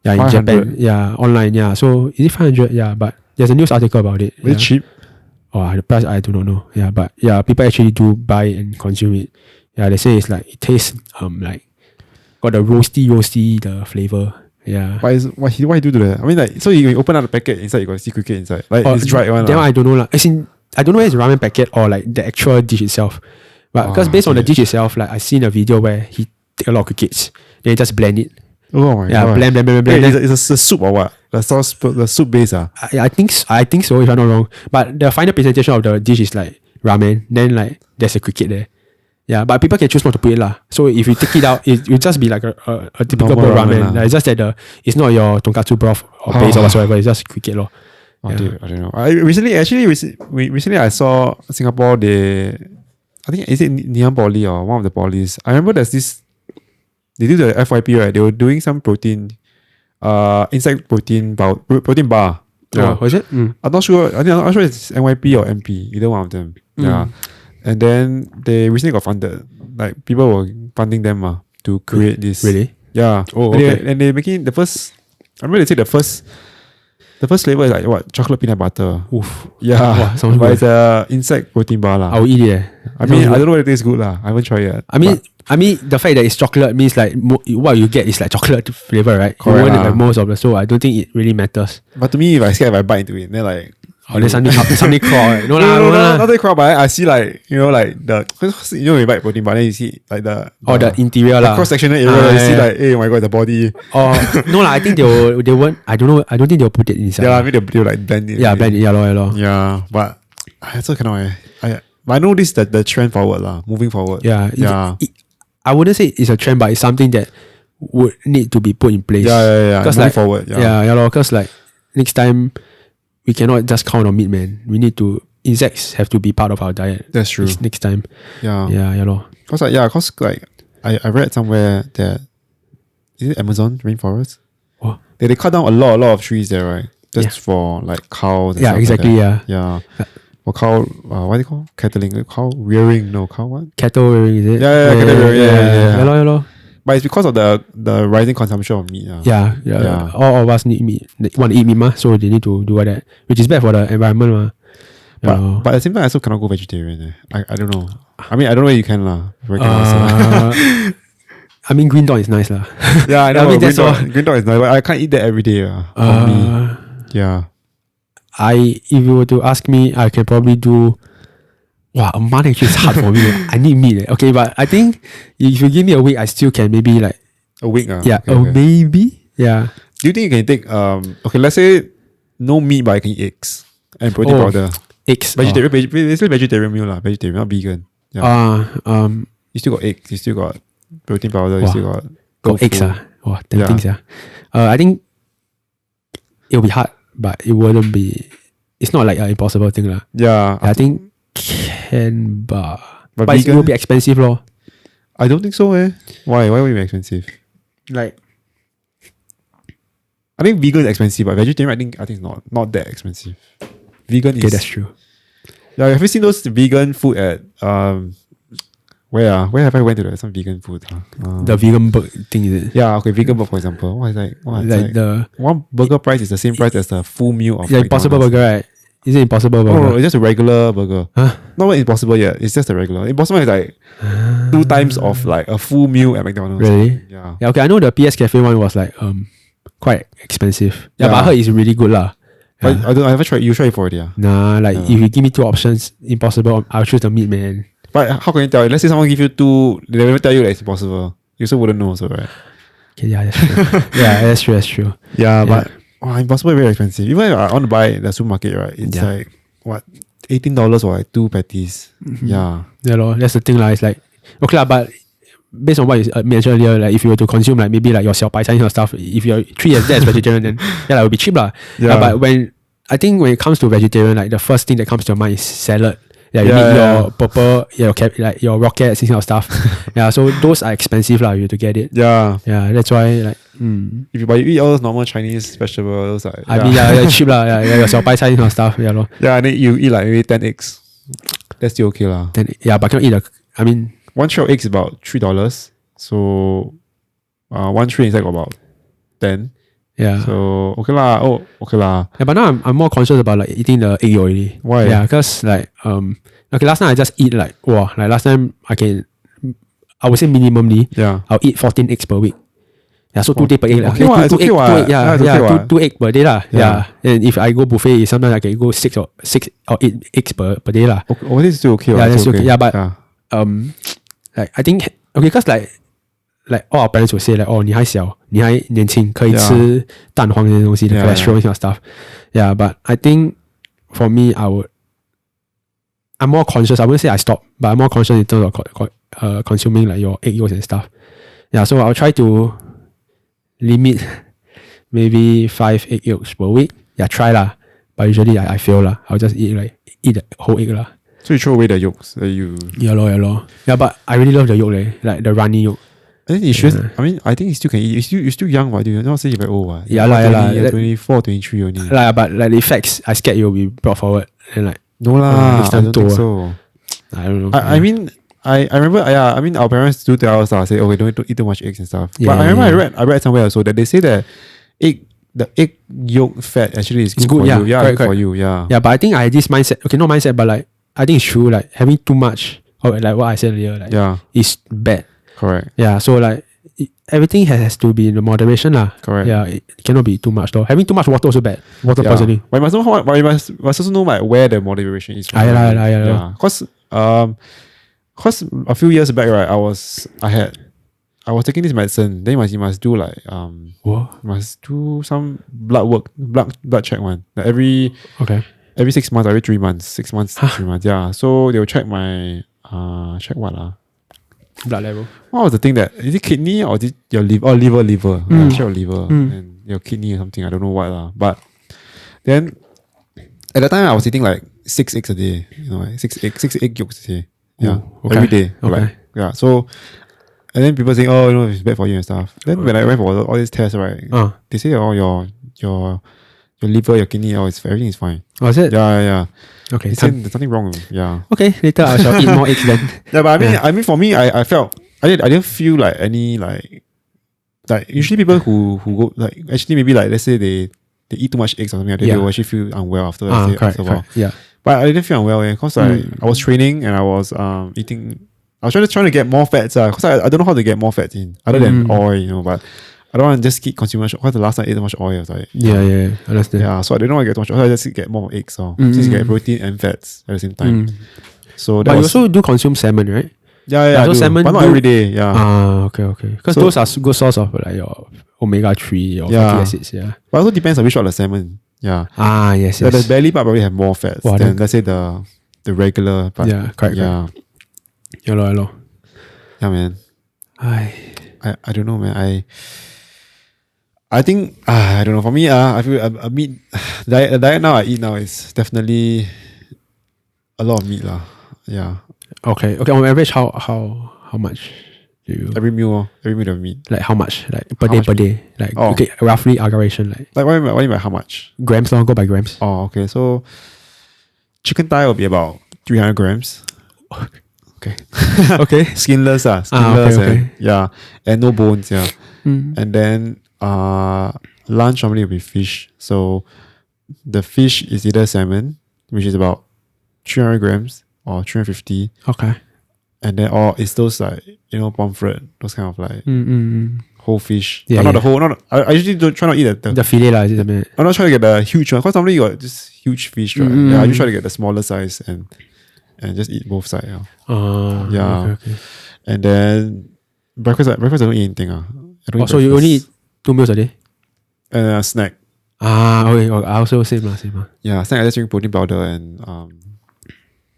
Yeah, in Japan. Yeah, online. Yeah. So is it 500? Yeah, but there's a news article about it. Is it cheap? Oh, the price I do not know. Yeah, but yeah, people actually do buy and consume it. Yeah, they say it's like it tastes like got the roasty the flavor. Yeah. Why he do that? I mean like so you open up the packet inside you got sea cricket inside. Like it's dried one. Then I don't know lah. As in I don't know whether it's ramen packet or like the actual dish itself. But because based on the dish itself, like I seen a video where he take a lot of crickets, then he just blend it. Oh my god. Blend. It's a soup or what? The sauce, the soup base. I think so if I'm not wrong. But the final presentation of the dish is like ramen. Then like there's a cricket there. Yeah, but people can choose not to put it lah. So if you take it out, it will just be like a typical ramen. Like, it's just that it's not your tonkatsu broth or base or whatsoever. It's just cricket lor. Oh, dude, I don't know. Recently I saw Singapore. I think is it Ngee Poly or one of the polys. I remember there's this. They do the FYP, right? They were doing some protein, insect protein bar. Yeah, was it? I'm not sure. I'm not sure it's NYP or MP. Either one of them. Yeah. And then they recently got funded. Like people were funding them to create this. Really? Yeah. Oh, okay. And they're making the first. I remember they said the first flavor is like what? Chocolate peanut butter. Oof. Yeah. Wow, sounds but good. it's a insect protein bar lah. I will eat it. I mean, I don't know whether it tastes good lah. I haven't tried yet. I mean, the fact that it's chocolate means like what you get is like chocolate flavor, right? Correct, you want it like most of the, so I don't think it really matters. But to me, if I bite into it, then like. Or there's something crawl, right? No, not that crawl, but I see like, like the, you buy protein, but then you see like the interior the cross-sectional area, you see like, hey, oh my god, the body. No lah, I think they won't, I don't know, I don't think they'll put it inside. Yeah, I mean they'll like blend it. Yeah, blend it, yeah. Yeah, but I also cannot, but I know this the trend forward lah, moving forward. Yeah. I wouldn't say it's a trend, but it's something that would need to be put in place. Yeah. Because moving forward. Yeah, because like next time, we cannot just count on meat, man. We need to, insects have to be part of our diet. That's true. Next time. Yeah. Cause I read somewhere that, is it Amazon rainforest? What? They cut down a lot of trees there, right? Just for like cows. And yeah, stuff exactly. Like yeah. For cow, what do they call? Cattling, cow rearing? No, cow what? Cattle rearing, is it? Yeah, cattle rearing. Yeah. But it's because of the rising consumption of meat. Yeah. All of us need meat. They want to eat meat, so they need to do all that, which is bad for the environment. But at the same time, I also cannot go vegetarian. I don't know. I mean, I don't know if you can lah. I mean, green dot is nice lah. Yeah, I know. I mean, green dot is nice, but I can't eat that every day. For me. Yeah. If you were to ask me, I can probably do. Wow, a month actually is hard for me. I need meat. Okay, but I think if you give me a week, I still can maybe like a week. Yeah, okay. Maybe. Yeah. Do you think you can take okay, let's say no meat, but I can eat eggs and protein powder. Eggs. Vegetarian, basically vegetarian meal lah. Vegetarian, not vegan. Yeah. You still got eggs. You still got protein powder. You still got eggs. Tempting. I think it'll be hard, but it wouldn't be. It's not like an impossible thing lah. Yeah. I think. But vegan? It will be expensive lor. I don't think so. Why would it be expensive? Like, I think vegan is expensive, but vegetarian I think it's not that expensive. Vegan is. Okay, that's true. Yeah, have you seen those vegan food at where have I went to some vegan food? The vegan burger thing, is it? Yeah, okay, vegan burger for example. What is like the one burger price is the same price as the full meal of Impossible Burger, right? Is it Impossible Burger? No, it's just a regular burger. Huh? Not Impossible yet. It's just a regular. Impossible is like 2 times of like a full meal at McDonald's. Really? Yeah. Yeah. Okay, I know the PS Cafe one was like quite expensive. Yeah, but I heard it's really good lah. But I haven't tried. You tried it already? Nah, like if you give me 2 options, Impossible, I'll choose the meat, man. But how can you tell? Let's say someone give you 2, they never tell you that it's impossible. You also wouldn't know, so right? Okay, yeah, that's true. That's true. Yeah, but Impossible is very expensive. Even if I want to buy at the supermarket, right? It's like what, $18 for like 2 patties. Mm-hmm. Yeah. Yeah, lor. That's the thing lah. It's like okay lah, but based on what you mentioned earlier, like if you were to consume like maybe like your 小白菜 kind of stuff, if you're treated as that as vegetarian, then it would be cheap lah. Yeah. But when it comes to vegetarian, like the first thing that comes to your mind is salad. Yeah, you need your purple, like your rockets, this kind of stuff. Yeah, so those are expensive lah. You have to get it. Yeah. Yeah, that's why like. If you eat all those normal Chinese vegetables, like, I mean, cheap lah. Yeah, your 小白菜 kind of stuff. Yeah, lor. Yeah, and then you eat like maybe 10 eggs. That's still okay lah. But cannot eat I mean, one tray of eggs is about $3. So, one tray inside got about 10. Yeah. So okay lah. Yeah, but now I'm more conscious about like eating the egg yolk already. Why? Yeah, because like okay, last time I just eat like last time I would say minimally. Yeah. I'll eat 14 eggs per week. Yeah, so 2 days per egg. Okay, it's okay. 2 eggs per day lah. Yeah. And if I go buffet, sometimes I can go 6 or 8 eggs per day lah. Okay, this is still okay. Yeah, that's okay. okay. Yeah, but like I think okay, because like all our parents will say like, 你还小，你还年轻，可以吃蛋黄这些东西的 cholesterol kind of stuff. Yeah, but I think for me, I'm more conscious. I wouldn't say I stop, but I'm more conscious in terms of consuming like your egg yolks and stuff. Yeah, so I'll try to limit maybe 5 egg yolks per week. Yeah, try lah. But usually I fail lah. I'll just eat the whole egg lah. So you throw away the yolks that you. Yeah lor. Yeah, but I really love the yolk like the runny yolk. I think you should. I mean, I think you still can eat. You're still young, but you're not saying you're very old. Yeah, 24, 23 only. But like the effects, I scared you'll be brought forward and like. No lah, I don't think so. I don't know. I mean, I remember. I mean, our parents do tell us say, okay, don't eat too much eggs and stuff. Yeah, but I remember I read somewhere also that they say that the egg yolk fat actually is good for you. Yeah, correct. For you. Yeah. Yeah, but I think I had this mindset. Okay, not mindset, but like I think it's true. Like having too much or like what I said earlier, like it's bad. Correct. Yeah, so like everything has to be in the moderation lah. Correct. Yeah, it cannot be too much though. Having too much water also bad. Water poisoning. But you must know but you must also know like where the moderation is. Yeah. Cause a few years back, right, I was taking this medicine. Then you must do like must do some blood check one. Like every 6 months, every 3 months, 6 months, 3 months. Yeah. So they'll check my check what blood level. What was the thing that is it kidney or is it your liver? Oh, liver. Check your liver and your kidney or something. I don't know what but then at the time I was eating like 6 eggs a day. You know, like 6 egg yolks a day. Yeah, every day. Like, yeah. So and then people saying, oh, it's bad for you and stuff. Then when I went for all these tests, right, they say, oh, your liver, your kidney, everything is fine. Oh, is it? Yeah. Okay. There's nothing wrong. Yeah. Okay, later I shall eat more eggs then. Yeah, but I mean, for me, I felt I didn't feel like any like usually people who go like actually maybe like let's say they eat too much eggs or something, they will actually feel unwell after a while. Yeah. But I didn't feel unwell because I was training and I was eating. I was trying to get more fats because I don't know how to get more fats in other than oil, but I don't want to just keep consuming much because the last time I ate too much oil. I was like, yeah, understand. Yeah, so I didn't want to get too much oil. I just get more eggs. So since you get protein and fats at the same time. So but you also do consume salmon, right? Yeah. So salmon, but not every day. Yeah. Okay. Because those are good source of like your omega-3 or fatty acids. Yeah. But it also depends on which one of the salmon. Yeah. Yes. The belly part probably have more fats than let's say the regular part. Yeah, correct. Yeah. Hello. Yeah, man. I don't know, man. I think I don't know. For me, I feel a meat the diet now I eat now is definitely a lot of meat lah. Yeah. Okay. On average, how much do you every meal of meat? Like how much? Like per day. Like okay, roughly aggravation like what do you mean by how much? Grams long, go by grams. Oh, okay. So chicken thigh will be about 300 grams. Okay. Okay. Skinless. Okay. And no bones. Yeah. Mm. And then lunch normally will be fish. So the fish is either salmon, which is about 300 grams or 350. Okay. And then or it's those like pomfret, those kind of like whole fish. Yeah, not the whole. I usually don't try not to eat the fillet lah. Is it? I'm not trying to get the huge one because normally you got just huge fish, right? Yeah, I just try to get the smaller size and just eat both sides. Yeah. Okay. And then breakfast I don't eat anything. So you only eat 2 meals a day? And a snack. Okay. I also same. Yeah, snack I just drink protein powder and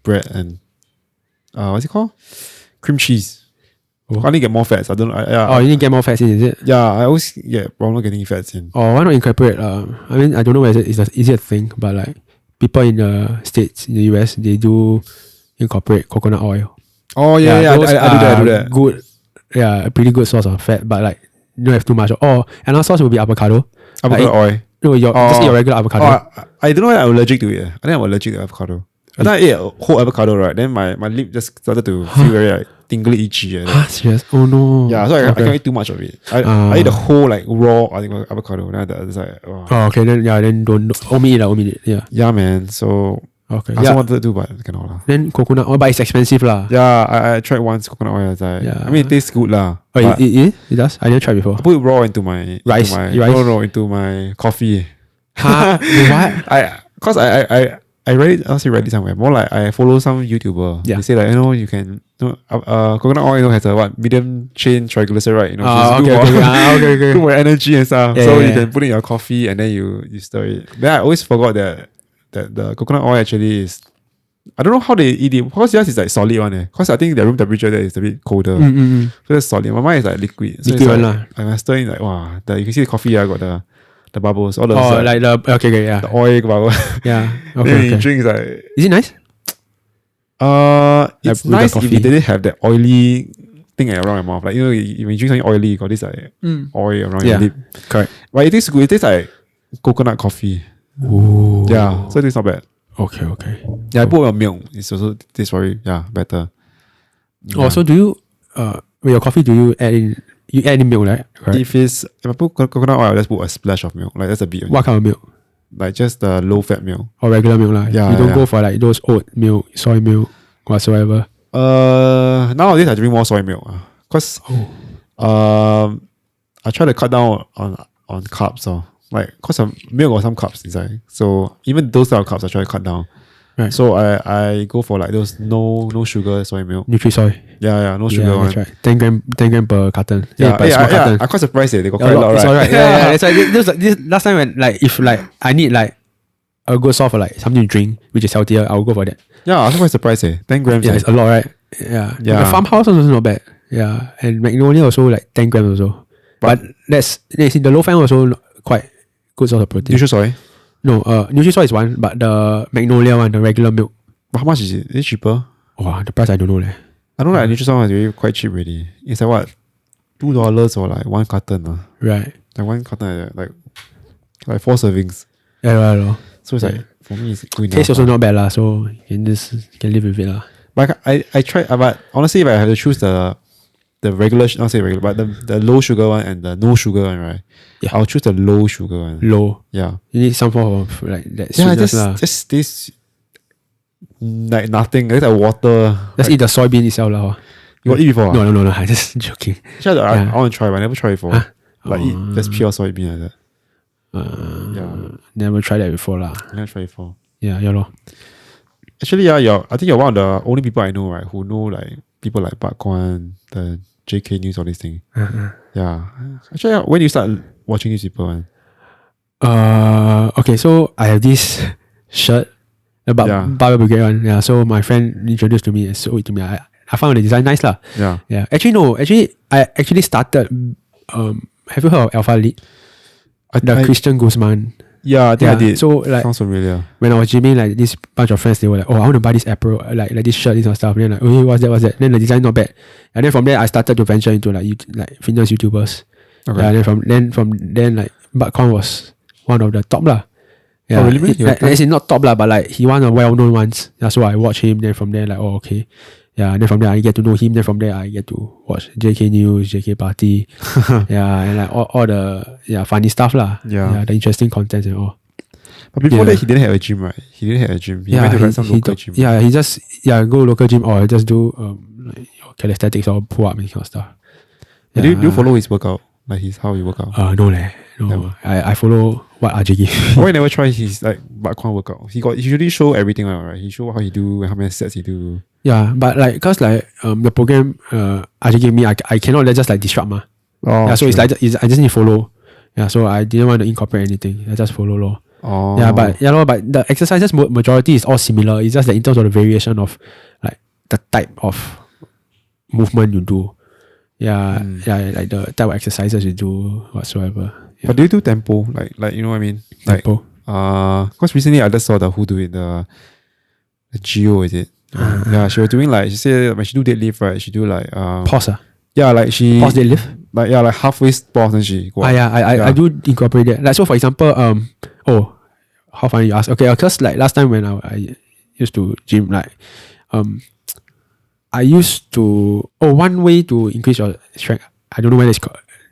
bread and what's it called? Cream cheese. I only get more fats. I don't. You need to get more fats in, is it? Yeah, I always get problem getting fats in. Why not incorporate? I mean, I don't know whether is it a thing, but like people in the States, in the US, they do incorporate coconut oil. Oh yeah. I do that. Good. Yeah, a pretty good source of fat, but like you don't have too much. Another source will be avocado. Avocado oil. No, just eat your regular avocado. I don't know why I'm allergic to it. I think I'm allergic to avocado. I think I ate a whole avocado, right? Then my lip just started to feel very like tingly, itchy. Serious? Oh no. Yeah, so I can't eat too much of it. I ate the whole like raw avocado. Then it's like okay, then don't omit it. Yeah. Yeah, man. So okay. I also wanted to do, but I cannot lah. Then coconut oil, but it's expensive lah. Yeah, I tried once coconut oil. I mean, it tastes good lah. Oh, it does? I never tried before. I put it raw into my rice. No, into my coffee. What? Because I read it. I'll say read it somewhere. More like I follow some YouTuber. Yeah. They say like you can coconut oil has a medium chain triglyceride. Okay. Good for energy and stuff. Yeah, so you can put it in your coffee and then you stir it. Then I always forgot that the coconut oil actually is. I don't know how they eat it because yours is like solid one. Because I think the room temperature there is a bit colder. So it's solid. My mine is like liquid. So liquid like, I stir in like you can see the coffee. I got the bubbles. All the the oil bubble. Yeah. Okay. Then you drink like. Is it nice? It's nice if it didn't have that oily thing around your mouth. Like when you drink something oily, you got this like oil around your lip. Correct. But it tastes good. It tastes like coconut coffee. Ooh. Yeah. So it's not bad. Okay. Yeah, I put on milk. It's also tastes very better. Yeah. So do you with your coffee do you add in milk, right? If I put coconut oil, I'll just put a splash of milk. Like that's a bit. What kind of milk? Like just the low fat milk. Or regular milk lah. Yeah. You don't go for like those oat milk, soy milk, whatsoever. Nowadays I drink more soy milk. Cause I try to cut down on carbs. Cause of milk or some carbs inside. So even those type of carbs I try to cut down. Right. So I go for like those no sugar soy milk. Nutri-Soy. Yeah, no sugar one. That's right. 10 gram per carton. Yeah, per small carton. I'm quite surprised they got quite a lot, It's right? alright. Yeah. That's why this last time when if I need a good source for something to drink which is healthier, I'll go for that. Yeah, I'm quite surprised. 10 grams. Yeah, it's a lot, right? Yeah. The farmhouse also not bad. Yeah, and Magnolia also 10 grams also. But the low fat also quite good source of protein. Nutri-Soy? No, Nutri-Soy is one, but the Magnolia one, the regular milk. But how much is it? Is it cheaper? Oh, the price I don't know. I know Nutri-Soy one is really quite cheap already. It's like what? $2 or one carton. Right. Like one carton like 4 servings. Yeah. So it's like for me it's good enough. Taste also not bad lah, so you can live with it lah. But I tried, but honestly if I had to choose the regular, not say regular, but the low sugar one and the no sugar one, right? Yeah. I'll choose the low sugar one. Low. Yeah. You need some form of that sweetness lah. Just tastes like nothing. It's like water. Just eat the soybean itself lah. You got eat before? No. I'm just joking. Actually, I want to try, but I never tried before. Huh? Eat just pure soybean like that. Never tried that before lah. Never tried before. Yeah lor. Actually, I think you're one of the only people I know, right, who know like people like Park Kwan, the JK News, all these things. Yeah. Actually, when you start watching these people, man? Okay, so I have this shirt about Barbell Brigade one. Yeah, so my friend introduced to me and showed it to me. I found the design nice lah. Yeah. Actually, I actually started. Have you heard of Alpha Lead? Christian Guzman. Yeah, I think I did. So sounds familiar. When I was gymming, this bunch of friends, they were like, "Oh, I want to buy this apparel, like this shirt, this kind of stuff." And then oh, what's that? Then the design not bad. And then from there, I started to venture into like fitness YouTubers. Okay. Yeah, and from then Batcon was one of the top lah. Yeah, oh, really? It's not top lah, but he one of the well-known ones. Yeah, so I watch him. Then from there, okay. Yeah, and then from there I get to know him. Then from there I get to watch JK News, JK Party. Yeah, and all the funny stuff lah. Yeah, the interesting content and all. But before that, he didn't have a gym, right? He didn't have a gym. He went to some local gym. Yeah, he just go local gym or just do calisthenics or pull up and kind of stuff. Yeah. Do you follow his workout? Like how he work out? No. I follow what RJ give. Why you never try his Batcon workout? He usually show everything right? He show how he do, how many sets he do. Yeah, but cause the program RJ gave me, I cannot just disrupt ma. Oh, yeah, so true. I just need to follow. Yeah, so I didn't want to incorporate anything. I just follow lor. Oh. Yeah, but the exercises majority is all similar. It's just that in terms of the variation of the type of movement you do. Yeah, like the type of exercises you do whatsoever. Yeah. But do you do tempo? Like you know what I mean? Tempo. Because recently I just saw who do it, the Geo, is it? Yeah, she was doing she said when she do deadlift, right? She do pause. Yeah, she pause deadlift. Like halfway pause and she go. I do incorporate that. So for example, how funny you ask? Okay, because last time when I used to gym, I used to one way to increase your strength. I don't know whether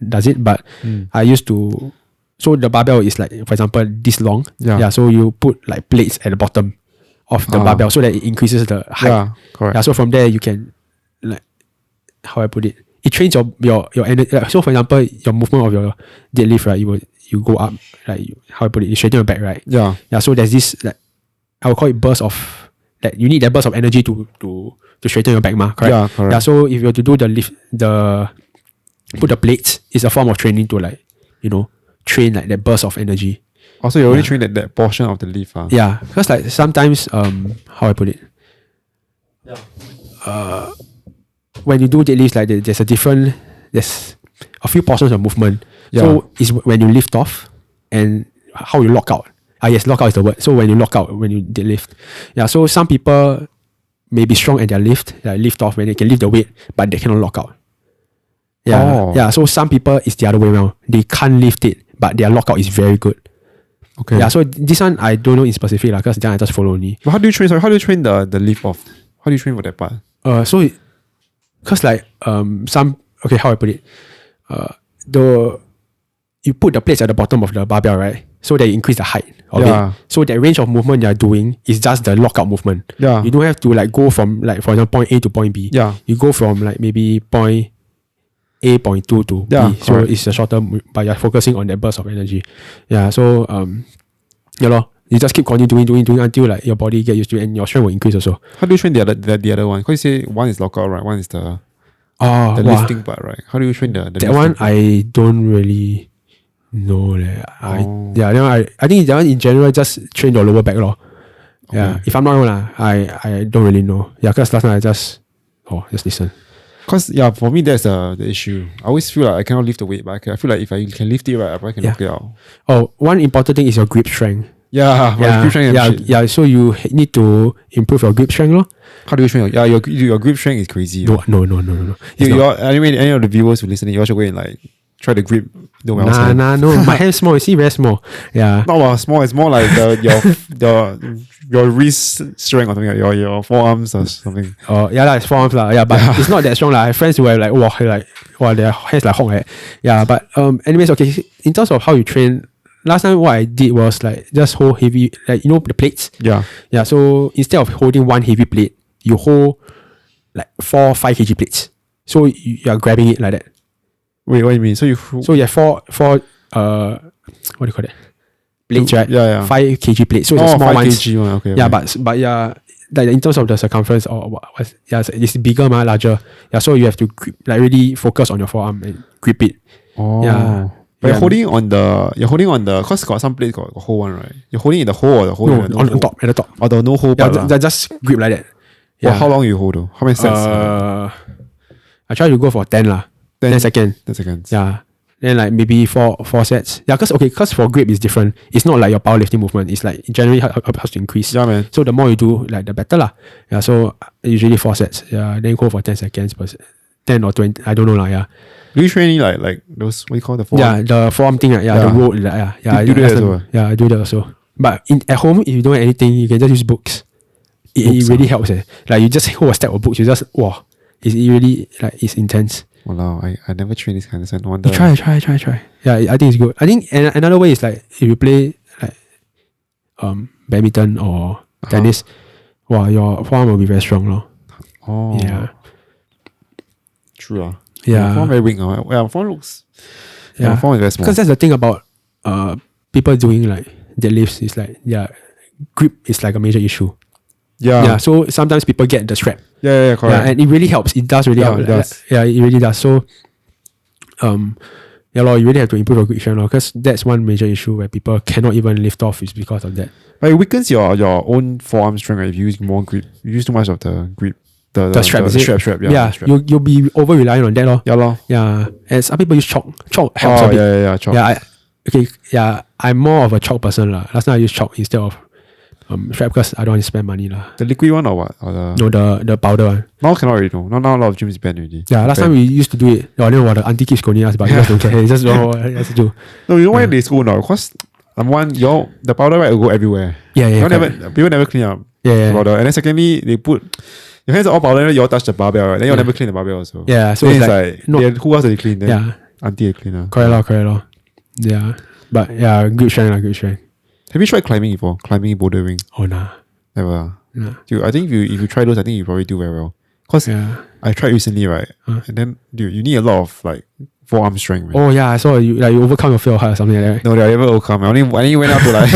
does it, but I used to. So the barbell is for example this long. Yeah. So you put plates at the bottom of the barbell so that it increases the height. Yeah, correct. Yeah. So from there you can how I put it. It trains your energy. So for example, your movement of your deadlift, right? You go up, how I put it, you straighten your back, right? Yeah. Yeah. So there's this I would call it burst of you need that burst of energy to straighten your back, ma. Correct? Yeah, correct. Yeah. So if you were to do the lift, put the plates, it's a form of training to train that burst of energy. Also, you only train that portion of the lift, huh? Yeah, because sometimes how I put it. Yeah. When you do deadlifts, there's a few portions of movement. Yeah. So it's when you lift off and how you lock out. Yes, lock out is the word. So when you lock out, when you deadlift. Yeah, so some people may be strong at their lift off when they can lift the weight, but they cannot lock out. Yeah. Oh. Yeah, so some people it's the other way around. They can't lift it, but their lockout is very good. Okay. Yeah, so this one I don't know in specific because then I just follow only. But how do you train the lift off? How do you train for that part? Because how I put it, you put the plates at the bottom of the barbell, right? so that you increase the height of it. So that range of movement you're doing is just the lockout movement. Yeah. You don't have to like go from like, for example, point A to point B. Yeah. You go from like maybe point A, point 2 to B. So it's a shorter, but you're focusing on that burst of energy. Yeah. So you just keep continuing doing until like your body get used to it and your strength will increase also. How do you train the other one? Because you say one is lockout, right? One is the lifting part, right? How do you train the that one part? I don't really know. I think that one in general just train your lower back. Yeah. If I'm not wrong, I don't really know. Yeah, because last night I just listen. Because for me that's the issue. I always feel like I cannot lift the weight, but I feel like if I can lift it right, I probably can knock it out. Oh, one important thing is your grip strength. Grip strength so you need to improve your grip strength. How do you train? Your grip strength is crazy. No. Anyway, any of the viewers who listening, you should go and like try to grip. No. My hand's small. You see, very small. Yeah. Not small. It's more like your wrist strength or something. Like your forearms or something. It's forearms Yeah, but it's not that strong. I have friends who have their hands like hong. Yeah, but anyways, okay. In terms of how you train. Last time what I did was like just hold heavy, like the plates. Yeah. So instead of holding one heavy plate, you hold like 4 5 kg plates. So you are grabbing it like that. Wait, what do you mean? So you have four what do you call it? Plates, right? Yeah. 5 kg plates. So it's a small 5 kg one. Okay. Yeah, but like in terms of the circumference it's bigger, larger. Yeah, so you have to grip, like really focus on your forearm and grip it. Yeah. But you're holding on the because got some place got a hole one, right? You're holding in the hole or the hole? No, on the top, at the top. Or the no hole part. Just grip like that. Yeah. How long you hold though? How many sets? I try to go for 10 10 seconds. 10 seconds. Yeah. Then like maybe four sets. Yeah, because for grip is different. It's not like your powerlifting movement. It's like generally helps to increase. Yeah, man. So the more you do, like the better lah. Yeah. So usually 4 sets. Yeah. Then go for 10 seconds, but 10 or 20. I don't know lah. Yeah. Do you train like those, what do you call the forearm? Yeah, the forearm thing, the roll. I do that also. Yeah, I do that also. But at home, if you don't have anything, you can just use books. It really helps. Like you just hold a stack of books, you just, it really, like, it's intense. Wow, I never train this kind of stuff. No wonder. Try. Yeah, I think it's good. I think another way is like, if you play like badminton or tennis, your forearm will be very strong. Oh. Yeah. True. Yeah. Form very weak. Form looks. Form is very small. Because that's the thing about people doing like deadlifts is like grip is like a major issue. Yeah. So sometimes people get the strap. Yeah, correct. Yeah, and it really helps. It does really help. It does. Yeah, it really does. So you really have to improve your grip strength because that's one major issue where people cannot even lift off is because of that. But it weakens your own forearm strength, right? If you use more grip. You use too much of the grip. The strap, is it? Strap. Yeah. You'll be over reliant on that. Yeah. And some people use chalk. Chalk helps a bit. Yeah, chalk. I'm more of a chalk person. Last time I used chalk instead of strap because I don't want to spend money. The liquid one or what? Or the powder one. Now cannot already know. Now a lot of gyms ban already. Yeah, last time we used to do it. Then the auntie keeps scolding us, but you guys don't care. It's just what you have to do. No, you know why they scold now? Because the powder right will go everywhere. Yeah. People never clean up the powder. And then secondly, they put your hands are all powder, you all touch the barbell, right? Then you'll never clean the barbell also. Yeah, so it's like who else did they clean? Then auntie clean. Correct. Yeah. But good strength. Have you tried climbing before? Climbing bouldering? Oh, nah. Never. Nah. Dude, I think if you try those, I think you probably do very well. Because I tried recently, right? And then, dude, you need a lot of like forearm strength. Man. Oh yeah, I saw you overcome your fear of height or something like that. No, I never overcome. I only went up to like.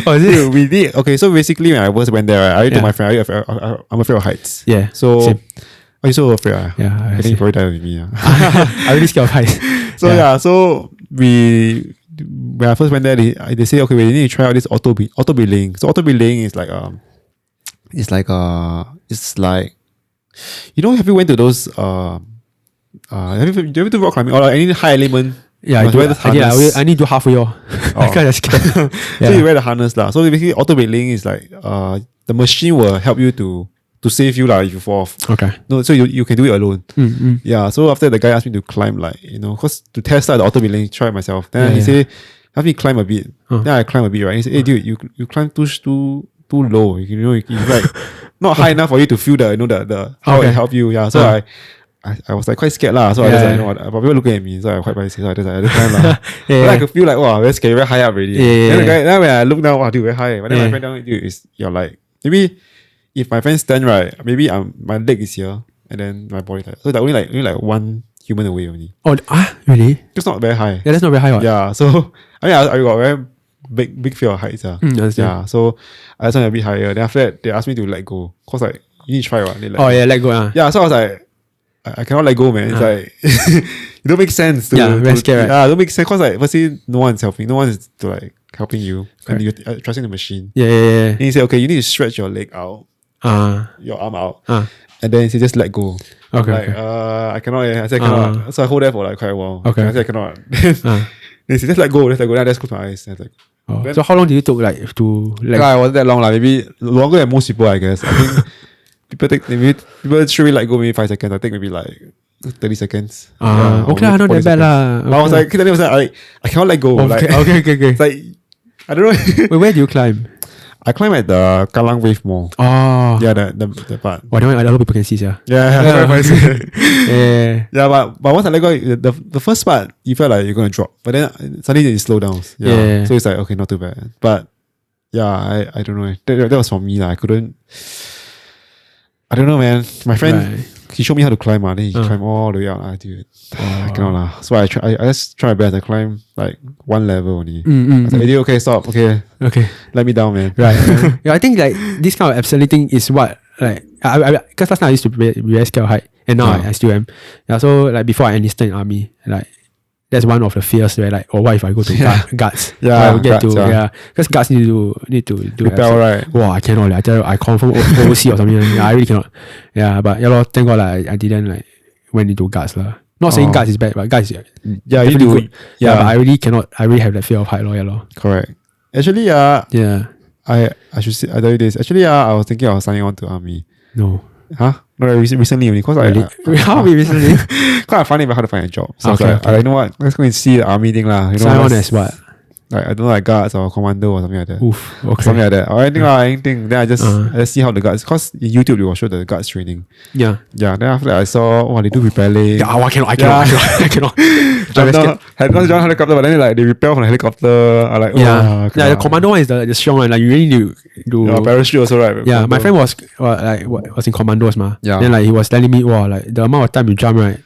Oh, is it? Dude, we did. Okay, so basically when I first went there, right, I told my friend, I'm afraid of heights. Yeah. So. Same. Are you so afraid? Yeah. I think you probably died with me. I'm really scared of heights. So so when I first went there, they say, okay, we need to try out this auto belaying. So auto belaying is like it's like have you went to those have you ever do rock climbing or like any high element? Yeah, I need to do halfway. I kind of scared. So you wear the harness lah. So basically auto belaying is like the machine will help you to save you if you fall off. Okay. No, so you can do it alone. Yeah. So after the guy asked me to climb because to test out the auto belaying, try it myself. Then he said, have me climb a bit. Then I climb a bit, right? He said, hey dude, you climb too low. You like not high enough for you to feel the how it help you. Yeah. So I was like quite scared lah. So I just like, but people looking at me, so I quite bad. So I just climb lah. But I could feel like, wow, very scary, very high up already. Then when I look down, wow, dude, very high. But then my friend down, dude, you're like, maybe if my friend stand right, maybe my leg is here and then my body like, so they're only like one human away only. Oh, really? It's not very high. Yeah, that's not very high. What? Yeah, so I mean, I got very big fear of heights. Yeah, so I just went a bit higher. Then after that, they asked me to let go. Cause like, you need to try what? Let go. Yeah, so I was like, I cannot let go, man. It's like, it don't make sense. Very scared, right? Yeah, it don't make sense. Cause like, firstly, no one's helping. No one is to like helping you. And you're trusting the machine. Yeah. And you say, okay, you need to stretch your leg out. Your arm out. And then you say, just let go. Okay. Like, I cannot. I said, I cannot. So I hold there for like quite a while. Okay. I said, I cannot. They say, just let go. Then I just close my eyes. And I was like, so how long did it took like to let go? It wasn't that long. Maybe longer than most people, I guess. I think people should let go maybe 5 seconds. I think maybe like 30 seconds. Okay, not that bad lah. But I was like, I cannot let go. Okay. It's like, I don't know. Wait, where do you climb? I climb at the Kallang Wave Mall. Oh. Yeah, the part. Wow, that one a lot of people can see, yeah. Yeah, but once I let go, the first part, you felt like you're going to drop. But then suddenly you slow down. Yeah. So it's like, okay, not too bad. But yeah, I don't know. That was for me. I couldn't. I don't know, man. My friend, he showed me how to climb. Then he climbed all the way out. Dude, I cannot lah. So I just try my best. I climb like one level only. I said, okay, stop. Okay. Let me down, man. Right. Yeah, I think like this kind of accelerating is what like because last time I used to be very scared of height, and now I still am. Yeah. So like before I enlisted in army, like that's one of the fears where like, what if I go to guards? Yeah, because guards need to do repel, right? Wow, I cannot. I tell you, I confirm OC or something. Yeah, I really cannot. Yeah, but thank God I didn't like went into guards lah. Not saying guards is bad, but guards is you do good. Yeah, but I really cannot. I really have that fear of height, lor. Correct. Actually, I should say, I tell you this. Actually, I was thinking of signing on to army. No. Huh? No, recently only. Cause how recently? Cause I find it very hard to find a job. So I was like, you know what? Let's go and see the army thing lah. Sign on as what? Like, I don't know, like guards or commando or something like that. Oof. Okay. Something like that. Or anything. Then I just see how the guards. Cause in YouTube they will show the guards training. Yeah. Yeah. Then after that I saw they do rappelling. Yeah. I cannot. Had John helicopter, but then like they rappel from the helicopter. I like the commando one is the strong one. Like you really need to do parachute also, right? Yeah. My friend was was in commandos ma. Yeah. Then like he was telling me, like the amount of time you jump, right?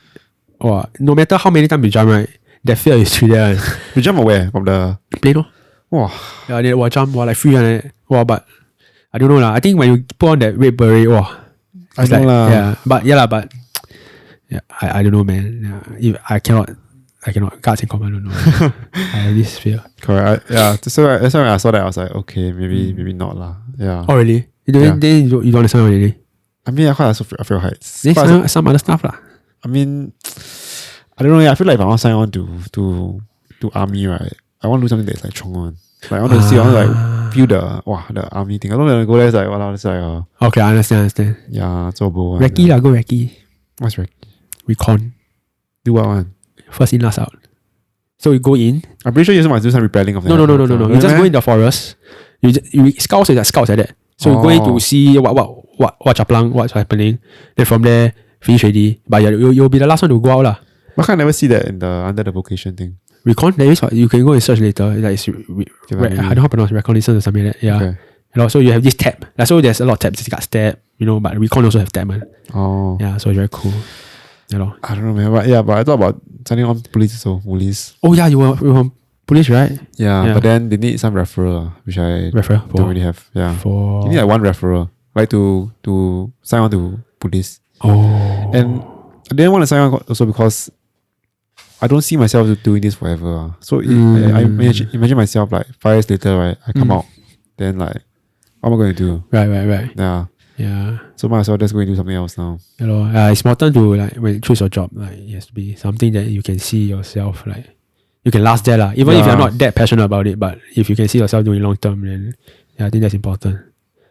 No matter how many times you jump, right? That fear is still there. You jump away from the plane, no? Wow. Yeah, they jump like free and but I don't know lah. I think when you put on that red beret, I know lah. Yeah, but I don't know, man. Yeah, I cannot guards in commando. No. I have this fear. Correct. So that's why when I saw that I was like, okay, maybe not lah. Yeah. Oh really? You don't understand already? I mean, I quite also afraid of heights. There's some other stuff lah. I mean, I don't know. I feel like if I want to sign on to army, right? I want to do something that's like strong one. Like I want to see, I want to like feel the army thing. I don't want to go there. It's like, it's like okay, I understand. Yeah, it's all bold. Recce lah, go recce. What's recce? Recon. Do what one? First in, last out. So you go in. I'm pretty sure you must do some repelling of that. No. You just go in the forest. You scouts like scouts like that. So you go in to see what chaplang, what's happening. Then from there, finish already. But you'll be the last one to go out lah. Why can't I never see that in the under the vocation thing? Recon, there is what you can go and search later. Like I don't know how to pronounce reconnaissance or something like that. Yeah. Okay. And also you have this tab. So there's a lot of tabs. It's got tab, but recon also have tab, man. Oh. Yeah, so it's very cool. I don't know, man. But I thought about signing on police. Oh yeah, you were police, right? Yeah, but then they need some referral, which I don't really have. Yeah. You need like one referral, like to sign on to police. Oh. And I didn't want to sign on also because I don't see myself doing this forever. So I imagine myself like 5 years later, right? I come out, then like, what am I going to do? Right. Yeah. So might as well just go and do something else now. It's important to like when you choose your job, like it has to be something that you can see yourself like you can last there lah. Even if you're not that passionate about it, but if you can see yourself doing long term, then I think that's important.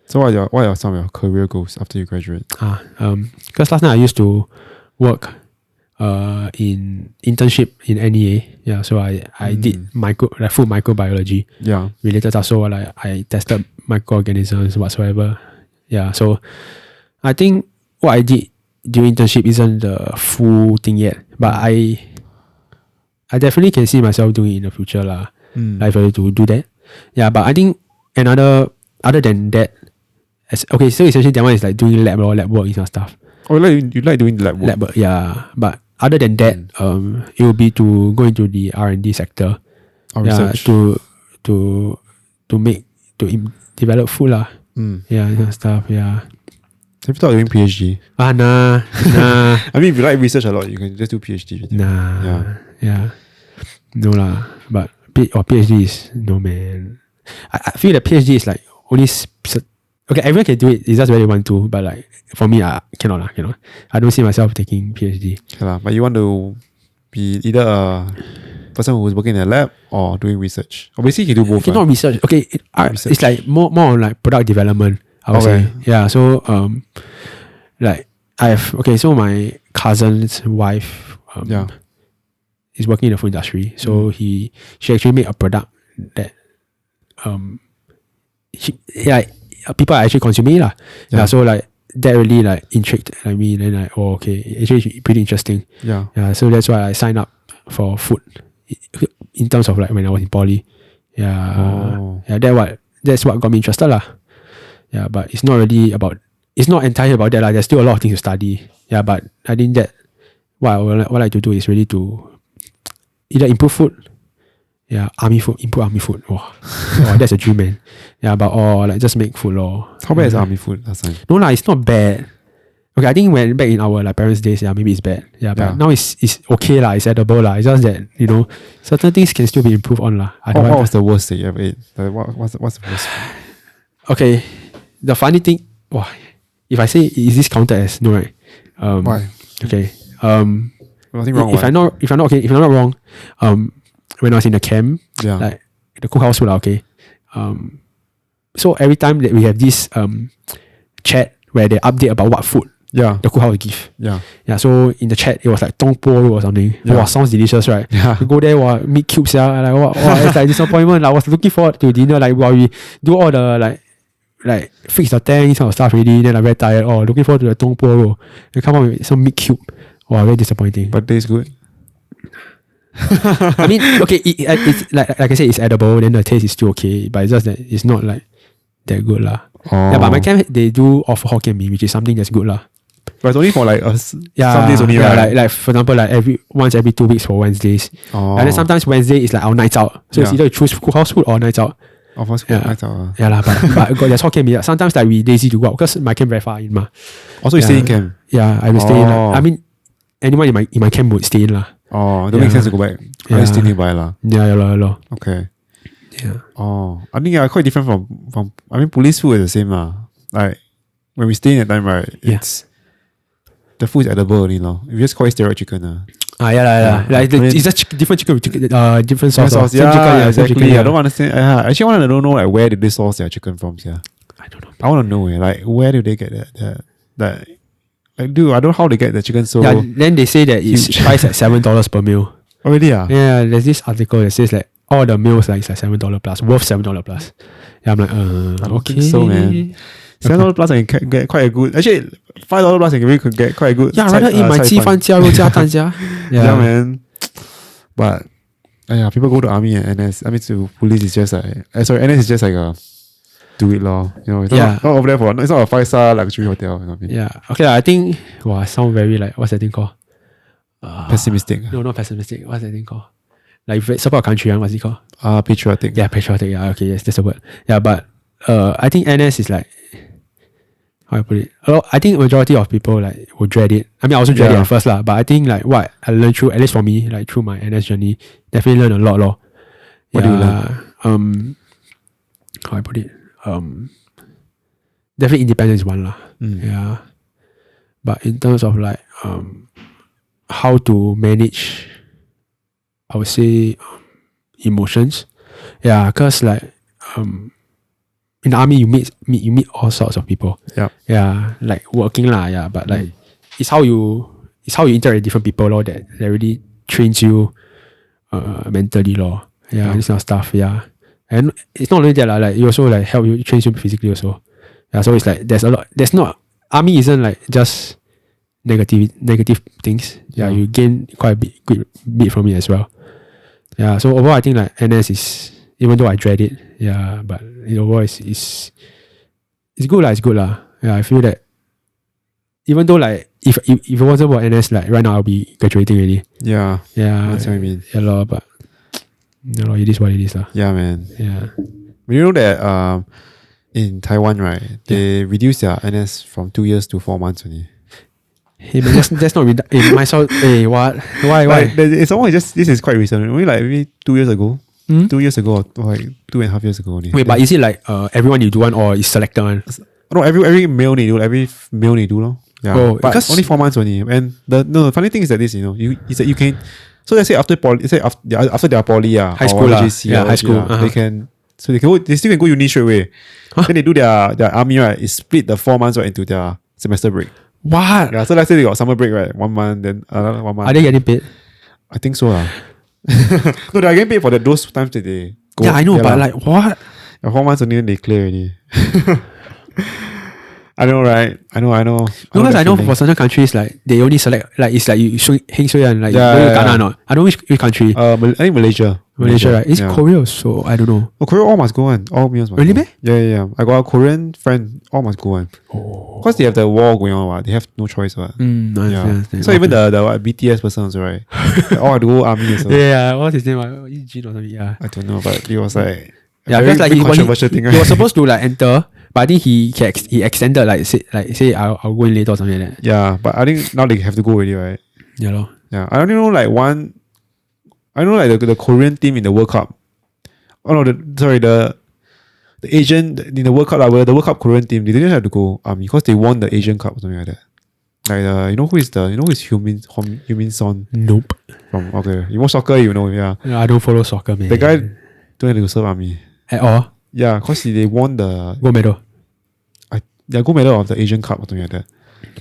So what are some of your career goals after you graduate? Because last night I used to work in internship in NEA. Yeah, so I did food microbiology. Yeah. Related stuff. So like I tested microorganisms whatsoever. Yeah. So I think what I did during internship isn't the full thing yet. But I definitely can see myself doing it in the future lah. Like if I were to do that. Yeah, but I think other than that, okay, so essentially that one is like doing lab work and stuff. Oh, you like doing lab work? Lab work, yeah. But other than that, it will be to go into the R&D sector. Research. To develop food lah. Yeah, that stuff. Yeah. Have you thought of doing PhD? Nah. I mean, if you like research a lot, you can just do PhD. Nah. Yeah. No lah. But PhD is no, man. I feel that PhD is like only okay, everyone can do it. It's just where they want to. But like for me, I cannot. I don't see myself taking PhD. Yeah, but you want to be either a person who's working in a lab or doing research. Obviously, you can do both. Okay, not research. Okay, it's like more on like product development, I would say. Yeah. So like so my cousin's wife is working in the food industry. So she actually made a product that people are actually consuming lah. Yeah. So like that really like intrigued me. Then like, okay, actually pretty interesting. Yeah. Yeah. So that's why I signed up for food in terms of like when I was in poly. Yeah. Yeah. That's what got me interested lah. Yeah. But it's not entirely about that lah. There's still a lot of things to study. Yeah. But I think that what I would like to do is really to either improve food. Yeah, improve army food. Wow, that's a dream, man. Yeah, but like just make food lor. How bad is army food last time? No lah, it's not bad. Okay, I think when back in our like parents' days, maybe it's bad. Yeah, but now it's okay lah. It's edible lah. It's just that certain things can still be improved on lah. What was the worst that you ever ate? Like, what's the worst? Okay, the funny thing. Wow, if I say is this counted as no right? Why? Okay. Nothing wrong. If I'm not wrong, when I was in the camp, like the cookhouse food, okay. So every time that we have this chat where they update about what food the cookhouse will give. Yeah. So in the chat it was like tong po or something. Wow, sounds delicious, right? Yeah. We go there, meat cubes, like it's like disappointment. I was looking forward to dinner, like while we do all the like fix the tank kind of stuff already. Then I'm very tired. Looking forward to the tong po. They come up with some meat cube. Wow, very disappointing. But tastes good. I mean, okay, it's like I said, it's edible. Then the taste is still okay, but it's just that it's not like that good lah. Yeah, but my camp they do offer Hokkien Mee, which is something that's good lah. But it's only for like some days only, right? Like for example, like once every 2 weeks for Wednesdays. And then sometimes Wednesday is like our nights out. So it's either you choose cookhouse food or nights out. Nights out. Yeah lah, but there's Hokkien Mee. Sometimes like we lazy to go out because my camp very far in ma. Also, you stay in camp. Yeah, I will stay in. I mean, anyone in my camp would stay in lah. Don't make sense to go back. I stay nearby lah. Yeah. Okay. Yeah. I think quite different from I mean, police food is the same lah. Like when we stay in that time, right? It's the food is edible only lah. We just call it steroid chicken yeah. Like it's just different chicken with different sauce. Yeah, exactly. I don't understand. I actually want to know like where did they source their chicken from? Yeah. I don't know. I want to know like where do they get that like, dude, I don't know how they get the chicken so. Yeah, then they say that it's priced at $7 per meal. Oh really? Yeah, there's this article that says like all the meals like it's like $7 plus, worth $7 plus. Yeah, I'm like, I don't think so, man. $7 plus I can get quite a good. Actually, $5 plus I can really get quite a good. Yeah, rather eat my 鸡饭加肉加蛋加. Yeah, man. But people go to army and NS. I mean, to police is just like NS is just like a do it lor. It's not over there it's not a 5-star luxury hotel. You know what I mean? Yeah. Okay, I think I sound very like what's that thing called? Pessimistic. No, not pessimistic. What's that thing called? Like support country, what's it called? Patriotic. Yeah, patriotic. Yeah, okay, yes, that's the word. Yeah, but I think NS is like, how I put it? I think majority of people like will dread it. I mean, I also dread it at first lah, but I think like what I learned through, at least for me, like through my NS journey, definitely learned a lot lor. What do you learn? How I put it? Definitely independence is one lah. Yeah, but in terms of like how to manage, I would say emotions. Yeah, cause like in the army you meet all sorts of people. Yeah. Yeah, like working lah. Yeah, but like it's how you interact with different people lor that really trains you mentally lor. Yeah, this kind of stuff. Yeah. And it's not only that like you also like help you train you physically also. Yeah, so it's like there's a lot. There's not army isn't like just negative things. Yeah, you gain quite a bit from it as well. Yeah, so overall I think like NS is, even though I dread it, yeah, but overall it's good lah. It's good lah. Yeah, I feel that even though like if it wasn't about NS, like right now I'll be graduating already. Yeah. Yeah, That's what I mean. Yeah, lor, but it is what it is lah. Yeah, man. Yeah. You know that in Taiwan, right, they reduced their NS from 2 years to 4 months only. Hey man, that's not myself. Hey, what? Why? It's almost just, this is quite recent. Only like maybe 2 years ago. 2 years ago or like 2.5 years ago only. Wait, but is it like everyone you do one or is selected one? No, every male they do, no? Yeah. Oh, but only 4 months only. And the funny thing is that this, is that you can, so let's say after poly, after their poly, high school, JC, high school, they still can go uni straight away. Then they do their army, right? Is split the 4 months right into their semester break. What? Yeah, so let's say they got summer break, right? 1 month, then another 1 month. Are they getting paid? I think so. No, they are getting paid for those times that they go. Yeah, I know, but like what? 4 months only, then they clear already. I know, right? I know. Because I know for certain countries, like they only select, like it's like you heng shui and like Ghana, no? I don't know which country. I think Malaysia. Malaysia, right? It's Korea, so I don't know. Oh, Korea all must go on. All meals must really, go. man? Yeah. I got a Korean friend, all must go on. Because they have the war going on, they have no choice. So even the BTS person also, right? They all have to go army. So. Yeah, what's his name? Jin or something. Yeah. I don't know, but it was like because like controversial thing. Right? He was supposed to like enter, but I think he extended say I'll go in later or something like that. Yeah, but I think now they have to go already, right? Yeah, lor. Yeah, I only know like the Korean team in the World Cup. Oh no, the Asian in the World Cup, the World Cup Korean team, they didn't have to go army because they won the Asian Cup or something like that. Like you know who is Heung-min Son? Nope. You watch soccer, yeah. No, I don't follow soccer, man. The guy don't have to serve army at all. Yeah, because they won the gold medal. Gold medal of the Asian Cup or something like that.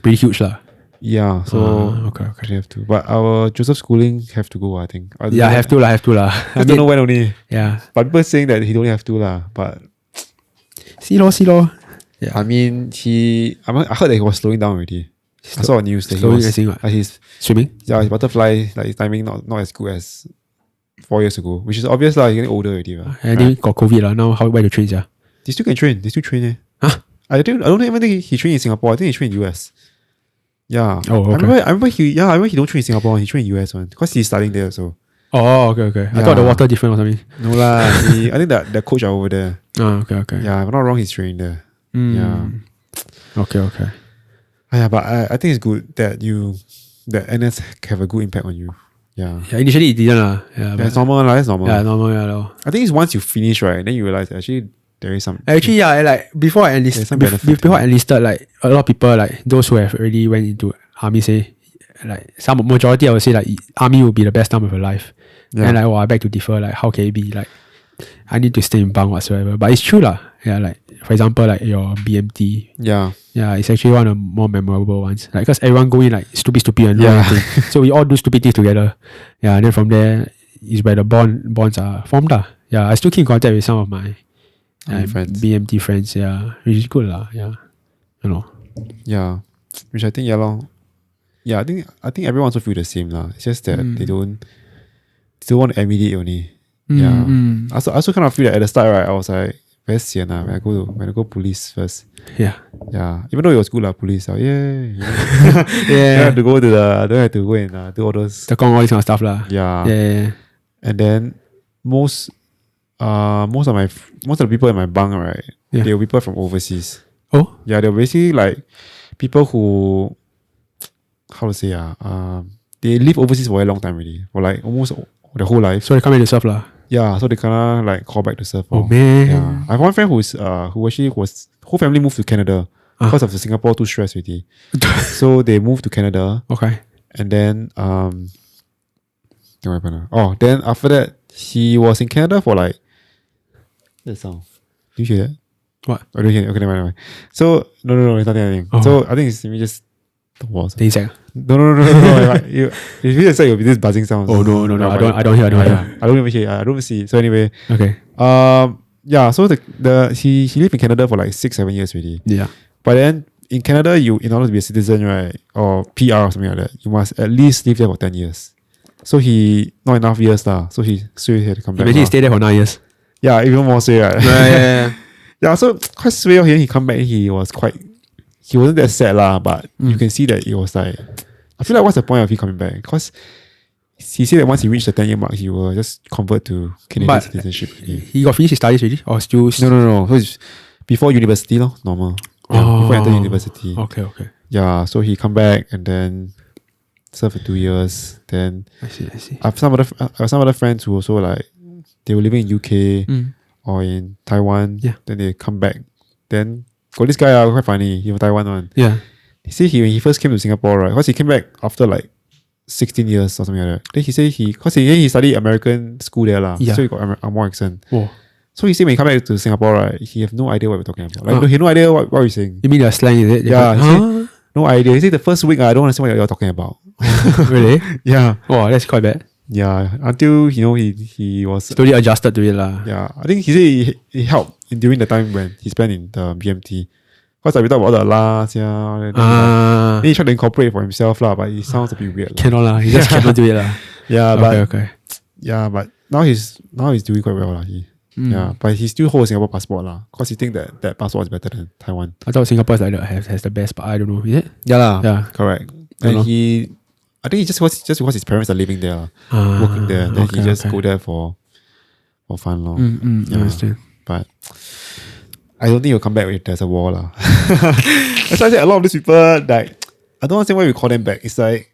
Pretty huge lah. Yeah, so okay. They have to. But our Joseph Schooling have to go, I think. Have to lah. I don't know when only. Yeah. But people saying that he don't have to lah. But see lor. Yeah. I mean, I heard that he was slowing down already. I saw on news that he's swimming. Yeah, his butterfly, like his timing not as good as 4 years ago, which is obvious lah. He's getting older already. And then got COVID lah. Now where to train? Yeah. They still can train. They still train. Huh? I don't even think he trained in Singapore. I think he trained in US. Yeah. Oh, okay. I remember he don't train in Singapore. He trained in US one because he's studying there. So. Oh, okay. I thought the water different or something. No lah. I think that the coach are over there. Oh, okay. Yeah, if I'm not wrong, he's training there. Yeah. Okay. Yeah, but I think it's good that NS have a good impact on you. Yeah. Yeah, initially it didn't lah. Yeah, it's normal lah. It's normal. Yeah, normal. Yeah, I think it's once you finish, right, then you realize actually there is some. Actually, yeah, like before I enlisted, like a lot of people, like those who have already went into army, say like some majority, I would say like army will be the best time of your life. Yeah. And like, I beg to differ. Like, how can it be? Like, I need to stay in bunk whatsoever. But it's true lah. Yeah, like for example, like your BMT. Yeah, it's actually one of the more memorable ones. Like, because everyone go in like stupid and do everything. So we all do stupid things together. Yeah, and then from there is where the bonds are formed lah. Yeah, I still keep in contact with some of my friends. BMT friends. Yeah, which is good lah. Yeah, Yeah, which I think Yeah, I think everyone also feel the same lah. It's just that they don't want to admit it only. Yeah. I also kind of feel that at the start, right, I was like very sian when I go police first. Yeah. Even though it was good lah, police. Yeah. Don't have to go and do all those. All this kind of stuff lah. Yeah. And then most of the people in my bunk, right, they were people from overseas. Oh. Yeah, they're basically like people who, how to say they live overseas for a long time already, for like almost their whole life. So they come here to surf lah. Yeah, so they kind of like call back to surf. Oh man. Yeah. I have one friend who actually whole family moved to Canada because of the Singapore too stressed already. So they moved to Canada. Okay. And then then after that he was in Canada for like that sound. Do you hear that? What? Oh, do you hear it? Okay, never mind. So no, it's nothing. Oh. So I think it's maybe just the walls. The insect. No. If you hear insect, it'll be this buzzing sound. Oh no. I don't hear. I don't even hear. I don't even see it. So anyway. Okay. Yeah. So he lived in Canada for like 6-7 years already. Yeah. But then in Canada, in order to be a citizen, right, or PR or something like that, you must at least live there for 10 years. So he not enough years lah. So he had to come back. Imagine he stayed there for 9 years. Yeah, even more sway, right? Yeah. Yeah, so quite sway here. He come back. He wasn't that sad lah, but you can see that it was like, I feel like what's the point of he coming back? Because he said that once he reached the 10-year mark, he will just convert to Canadian citizenship. He got finished his studies already, or still? No. So it's before university, normal. Yeah, before he entered university. Okay. Yeah, so he come back and then served for 2 years. Then I see. I have some other friends who also like they were living in UK or in Taiwan. Yeah. Then they come back. Then got this guy quite funny. He from Taiwan one. Yeah. He said when he first came to Singapore, right? Because he came back after like 16 years or something like that. Then he said he studied American school there lah. Yeah. So he got a more accent. Whoa. So he said when he come back to Singapore, right, he have no idea what we're talking about. Like he had no idea what we're saying. You mean the slang, is it? Yeah. He said, no idea. He said the first week I don't understand what you're talking about. Really? Yeah. Wow, that's quite bad. Yeah. Until he was slowly adjusted to it lah. Yeah. I think he said he helped during the time when he spent in the BMT. Because we talk about all the last, then he tried to incorporate for himself lah, but it sounds a bit weird. Cannot lah. He just cannot do it lah. Yeah, okay. Yeah, but now he's doing quite well lah. Yeah, but he still holds Singapore passport lah. Because he think that passport is better than Taiwan. I thought Singapore is like has the best, but I don't know. Is it? Yeah lah. Yeah, correct. And I think it's just because his parents are living there, working there. Then he just go there for fun lor. I understand. But I don't think he'll come back if there's a war lah. That's why I say a lot of these people, like, I don't understand why we call them back. It's like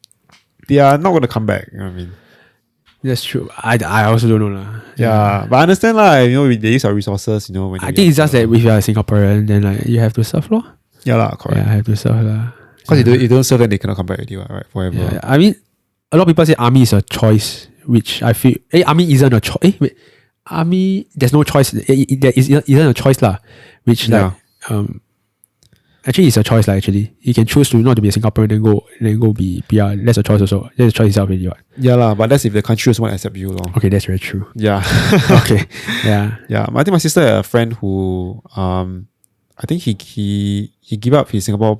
they are not going to come back. You know what I mean? That's true. I also don't know lah. Yeah, but I understand lah. They use our resources. When I think it's just that if you are a Singaporean, then like you have to serve lor. Yeah lah, correct. Yeah, I have to serve lah. Because you don't serve, then they cannot come back already, right? Forever. Yeah, I mean, a lot of people say army is a choice, which I feel. Army isn't a choice. Wait, army, there's no choice. There isn't a choice lah. Which like actually it's a choice lah. Actually, you can choose to not to be a Singaporean, then go be PR. That's a choice also. That's a choice itself already. What? Yeah lah, but that's if the country also won't accept you lor. Okay, that's very true. Yeah. Okay. Yeah. Yeah. I think my sister had a friend who I think he gave up his Singapore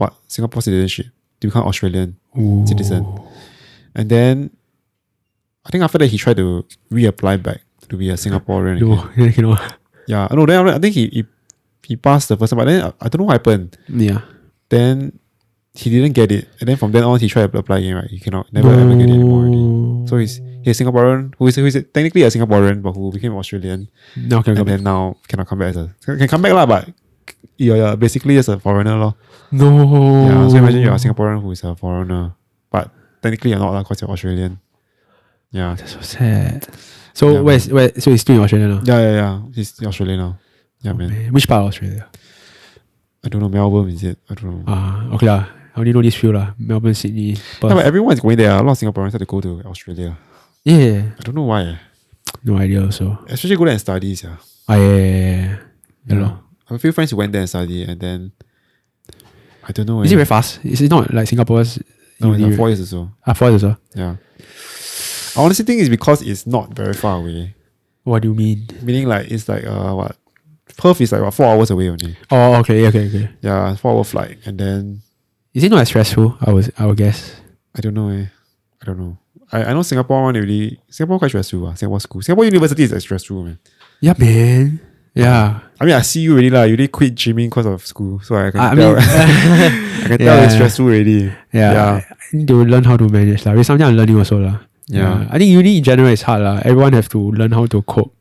citizenship to become Australian citizen, and then I think after that he tried to reapply back to be a Singaporean. No. Yeah. No. Then I think he passed the first time, but then I don't know what happened. Yeah. Then he didn't get it, and then from then on he tried to apply again. Right, he never ever get it anymore. Already. So he's a Singaporean who is technically a Singaporean, but who became Australian. Now can come back. Then now cannot come back can come back lah, but you're basically just a foreigner lor. No. Yeah. So imagine you're a Singaporean who is a foreigner, but technically you're not lah because you're Australian. Yeah. That's so sad. So so he's still in Australia now? Yeah. He's in Australia now. Yeah, man. Which part of Australia? I don't know. Melbourne, is it? I don't know. Okay lah. I only know this few lah. Melbourne, Sydney, Perth. Yeah, but everyone's going there. A lot of Singaporeans have to go to Australia. Yeah. I don't know why. No idea also. Especially go there and study, yeah. Yeah. I have a few friends who went there and study, and then I don't know. Is it very fast? Is it not like Singapore's? No, it's like 4 years or so. 4 years or so? Yeah. I honestly think it's because it's not very far away. What do you mean? Meaning like it's like what? Perth is like 4 hours away only. Oh, okay. Yeah, 4-hour flight, and then is it not as stressful? I would guess. I don't know. I don't know. I know Singapore one Singapore quite stressful. Singapore school, Singapore University is like stressful, man. Yeah, man. Yeah. I mean, I see you already lah. You really quit gymming because of school, so I can tell. I can tell it's stressful already. Yeah. I need to learn how to manage lah. Something I'm learning also lah. Yeah. I think uni in general is hard lah. Everyone have to learn how to cope.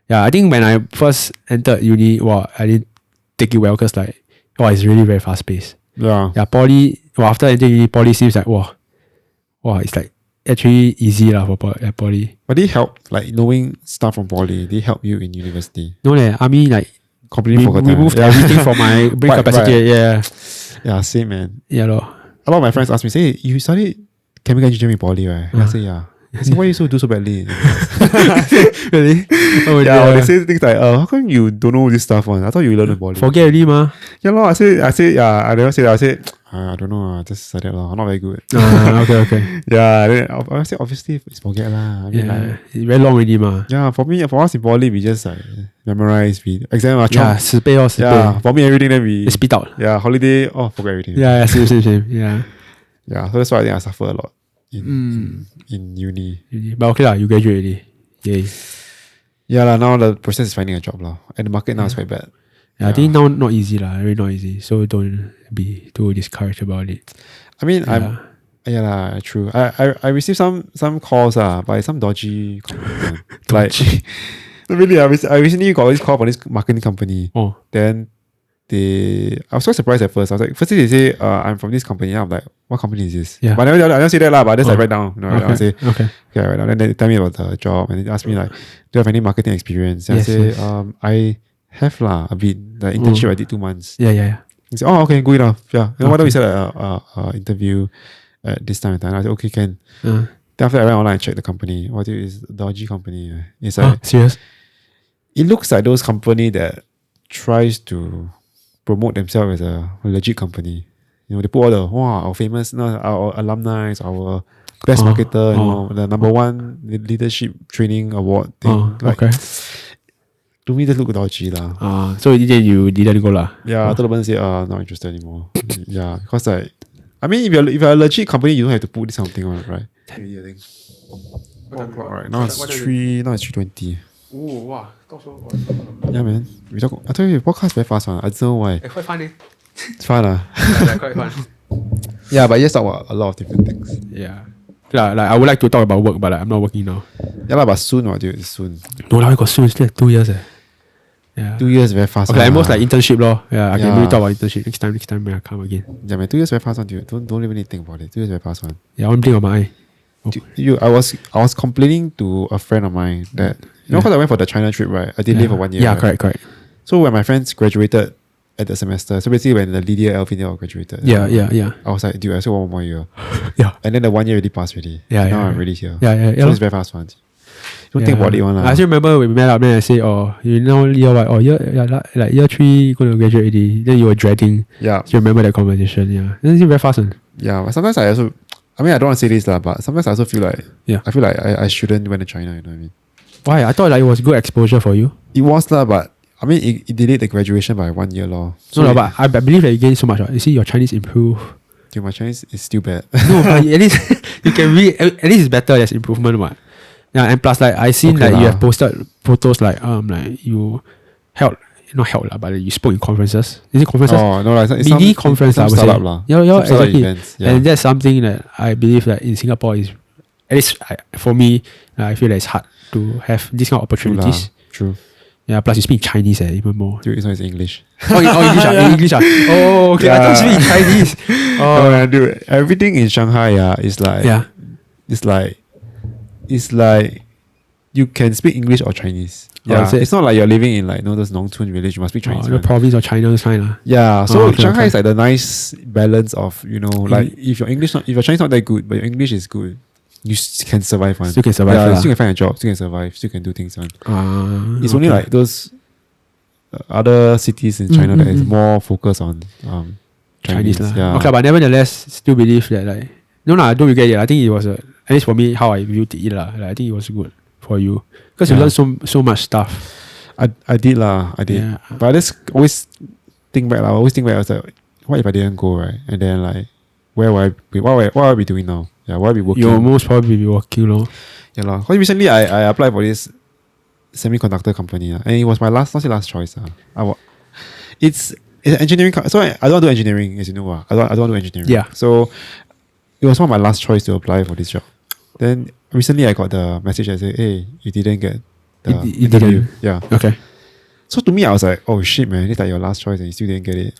Yeah, I think when I first entered uni, I didn't take it well because it's really very fast paced. Yeah. Yeah, poly. After entering uni, poly seems like it's like actually easy lah for poly. But they help, like knowing stuff from poly. They help you in university. No, army completely forgot. Removed everything from my brain capacity. Right. Yeah. Yeah, same man. Yeah, lor. A lot of my friends ask me, say, hey, you studied chemical engineering in poly, right? I say, yeah. I say, why you do so badly? Really? Oh, Yeah, they say things like, how come you don't know this stuff one? I thought you learn about it. Forget already, ma. Yeah, I say, yeah, I never say that. I say, I don't know, just like that, I'm not very good. Okay. Yeah, then I say, obviously, it's forget lah. I mean, like, it's very long already, ma. yeah, for us in poly, we just like memorize, we exam, Yeah, 10倍 or 10倍. yeah, for me, everything, then we spit out. Yeah, holiday, forget everything. Yeah, same. Yeah. Yeah, so that's why I think I suffer a lot in uni. But okay lah, you graduate already. Yay. Yeah lah, now the process is finding a job lah, and the market now is quite bad. Yeah, I think now not easy lah, really not easy. So don't be too discouraged about it. I mean, true. I received some calls by some dodgy company. Like, really, I recently got this call from this marketing company. Oh. Then I was so surprised at first. I was like, firstly they say, I'm from this company. I'm like, what company is this? Yeah. But I never say that lah, but I just like write down. You know, Okay. I say, Okay. I write down. Then they tell me about the job and they ask me like, do you have any marketing experience? And Yes, I say, yes. I have lah, a bit. The internship I did 2 months. Yeah. He said, oh, okay, good enough. Yeah. You know, why don't we set a interview at this time and time? I said, okay, can. Then after I went online and checked the company. What is a dodgy company? It's like, Serious? it looks like those company that tries to promote themselves as a legit company. You know, they put all our famous, our alumni, our best marketer, the number 1 leadership training award thing. Okay. To me, that look dodgy lah. So you didn't go lah? Yeah, I told the person say, not interested anymore. Yeah, because like, I mean, if you're a legit company, you don't have to put this kind of thing on, right? Really, I think. 1 o'clock, right? Now it's 3:20. Oh, wow. Yeah, man. I told you, podcast very fast one. I don't know why. It's quite fun. It's fun Quite fun. Yeah, but yes, talk about a lot of different things. Yeah. Like I would like to talk about work, but like, I'm not working now. Yeah lah, but soon, dude. It's soon. No lah, we got soon. It's like 2 years. Yeah. 2 years very fast. Okay, most like internship lor. Yeah, I can really talk about internship next time when I come again. Yeah, man. 2 years very fast one, dude. Don't even need to think about it. 2 years very fast one. Yeah, one blink of my eye. I was complaining to a friend of mine that because I went for the China trip, right? I did leave for 1 year. Yeah, right? correct. So when my friends graduated at the semester, so basically when the Lydia, Elvin, they all graduated. Yeah. I was like, dude, I still want 1 more year. Yeah. And then the 1 year already passed already. Yeah. Now I'm already here. Yeah. So it's very fast one. Don't think about it one. I still remember when we met up, then I say, you know year what? Like year 3 you're gonna graduate already. Then you were dreading. Yeah. So you remember that conversation, yeah. Then it's very fast one. Yeah, but sometimes I also, I mean, I don't want to say this lah, but sometimes I also feel like, I feel like I shouldn't went to China, you know what I mean? Why? I thought like it was good exposure for you. It was lah, but I mean, it delayed the graduation by 1 year lor. So no, but I believe that you gained so much. You see, your Chinese improved. Dude, my Chinese is still bad. No, but at least you can read. At least it's better. There's improvement, what? Yeah, and plus, like I seen you have posted photos like you held. Not held lah, but you spoke in conferences. Is it conferences? Oh no, it's mini conference some startup lah. Yeah, exactly. Events, yeah. And that's something that I believe that in Singapore is, at least for me, I feel that it's hard to have these kind of opportunities. True. Yeah, plus you speak Chinese even more. Dude, it's not English. English. Oh, okay. I thought you speak Chinese. Oh, man, dude, everything in Shanghai is like, it's like you can speak English or Chinese. Yeah, it's not like you're living in like those Nongchun village. You must speak Chinese. The province of China is kind of. Yeah, so Shanghai is like the nice balance of like if your Chinese not that good, but your English is good, you can survive one. Still can survive. Yeah, still can find a job. Still can survive. Still can do things one. It's only like those other cities in China that is more focused on Chinese. Yeah. Okay, but nevertheless, still believe that like I don't regret it. I think it was at least for me how I viewed it lah. Like, I think it was good for you because you learned so much stuff. I did. Yeah. But I just always think back. I always think back. I was like, what if I didn't go, right? And then like, where would I be? What would I be doing now? Yeah, why would I be working? You'll most probably be working, no? Yeah, lah. Because recently I applied for this semiconductor company, and it was my last choice. It's engineering. So I don't do engineering, as you know. I don't do engineering. Yeah. So it was one of my last choice to apply for this job. Then recently I got the message that said, hey, you didn't get the interview. Yeah. Okay. So to me, I was like, oh shit, man, it's like your last choice and you still didn't get it.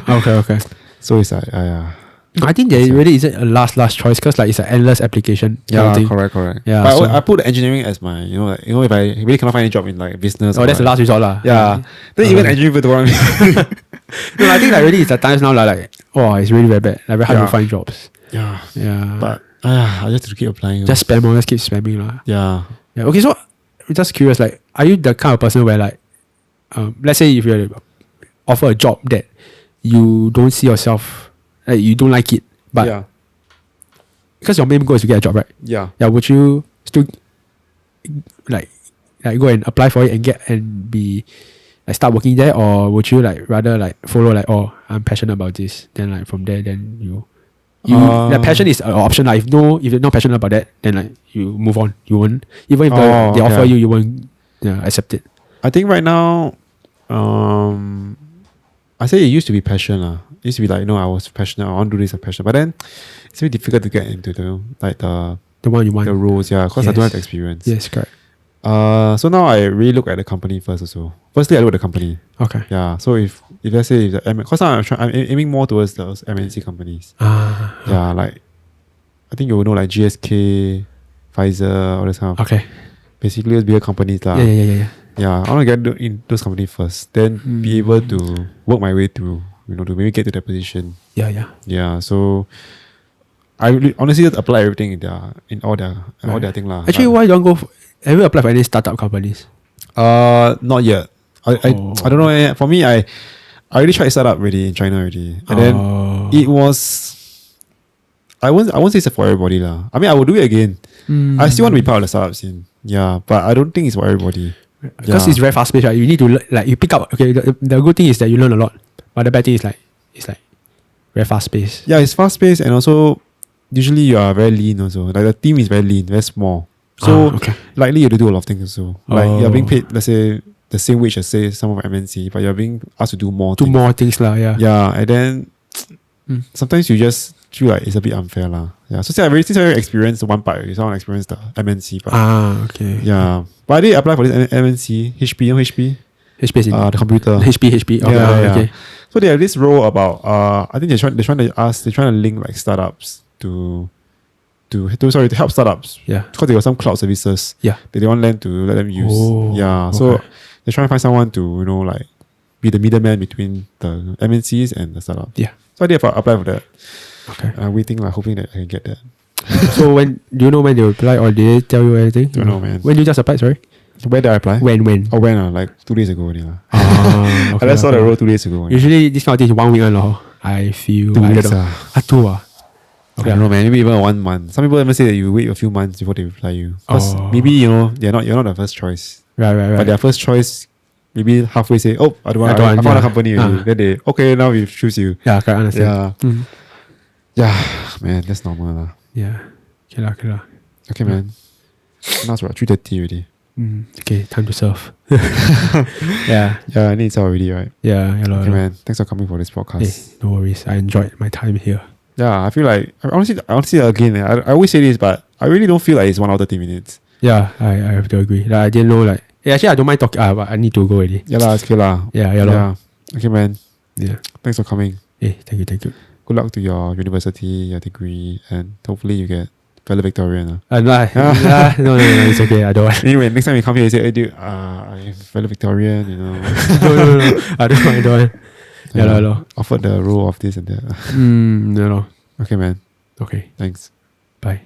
Okay. So it's like, I think there really isn't a last choice because like it's an endless application. Yeah, correct. Yeah. But I put engineering as my, if I really cannot find a job in like business. Oh, that's the last resort lah. Yeah. Then even engineering people don't want me. No, I think like really it's at times now like it's really very bad. Like very hard to find jobs. Yeah. Yeah. But I just have to keep applying. Just spam on, just keep spamming lah. Yeah. Yeah. Okay, so just curious, like, are you the kind of person where like, let's say if you offer a job that you don't see yourself, you don't like it, but yeah. because your main goal is to get a job, right? Yeah. Yeah. Would you still like go and apply for it and get and be like start working there, or would you like rather like follow like, oh, I'm passionate about this, then like from there then you the passion is an option like, if you're not passionate about that, then like you move on, you won't, even if they offer you won't accept it. I think right now I say it used to be passion lah. It used to be like, I was passionate, I want to do this, I'm passionate, but then it's very difficult to get into the one you want, the roles, because I don't have the experience. Yes, correct. So now I really look at the company first also. Firstly, I look at the company. Okay. Yeah. So if let's say because now I'm aiming more towards those MNC companies. Yeah, like I think you will know like GSK, Pfizer, all this kind of. Okay. Basically, those bigger companies lah. Yeah. Yeah, I want to get in those companies first, then be able to work my way through. To maybe get to that position. Yeah. Yeah. So I really, honestly just apply everything in all their thing lah. Actually, why don't go? Have you applied for any startup companies? Not yet. I don't know. For me, I already tried startup already in China already, and then it was. I won't say it's for everybody lah. I mean, I will do it again. I still want to be part of the startup scene. Yeah, but I don't think it's for everybody. Because it's very fast paced, right? You need to like you pick up. Okay, the good thing is that you learn a lot, but the bad thing is like it's like very fast paced. Yeah, it's fast paced, and also usually you are very lean also. Like the team is very lean, very small. So likely you have to do a lot of things also. Like you're being paid, let's say, the same wage as say some of MNC, but you're being asked to do more things. More things lah, yeah. Yeah, and then sometimes you just feel like it's a bit unfair lah. Yeah. So since I very experienced the one part, so I experienced the MNC part. Okay. Yeah. But I did apply for this MNC, HP, you know HP? HP is the computer. HP. Okay. So they have this role about I think they're trying to link like startups to help startups. Yeah. Because there were some cloud services. Yeah. That they want them to let them use. So they're trying to find someone to, like be the middleman between the MNCs and the startups. Yeah. So I did apply for that. Okay. I'm waiting, like hoping that I can get that. So do you know when they will apply, or did they tell you anything? Don't know, man. When you just applied, sorry? Where did I apply? When? Like 2 days ago only. Okay, I just saw the role 2 days ago. Usually this kind of thing is 1 week I feel. 2 weeks. 2 I don't know, man. Maybe even 1 month. Some people even say that you wait a few months before they reply you. Because maybe, you're not the first choice. Right. But their first choice, maybe halfway say, oh, I found a company already. Then they, okay, now we choose you. Yeah, I understand. Yeah. Yeah, man, that's normal lah. Yeah. Okay, Okay, man. Now it's about 3:30 already. Okay, time to surf. Yeah, I need to sell already, right? Yeah. Okay, man. Thanks for coming for this podcast. Hey, no worries. I enjoyed my time here. Yeah, I feel like honestly again, I always say this, but I really don't feel like it's 1 hour 30 minutes. Yeah, I have to agree. Like I didn't know like. Actually, I don't mind talking. But I need to go already. Yeah lah, it's okay lah. Yeah. Okay, man. Yeah. Thanks for coming. Hey, thank you. Good luck to your university, your degree, and hopefully you get valedictorian. No, it's okay. I don't want. Anyway, next time you come here, you say, hey, dude, I'm valedictorian, No. I don't want. Yeah, offered the role of this and that. No. Okay, man. Okay. Thanks. Bye.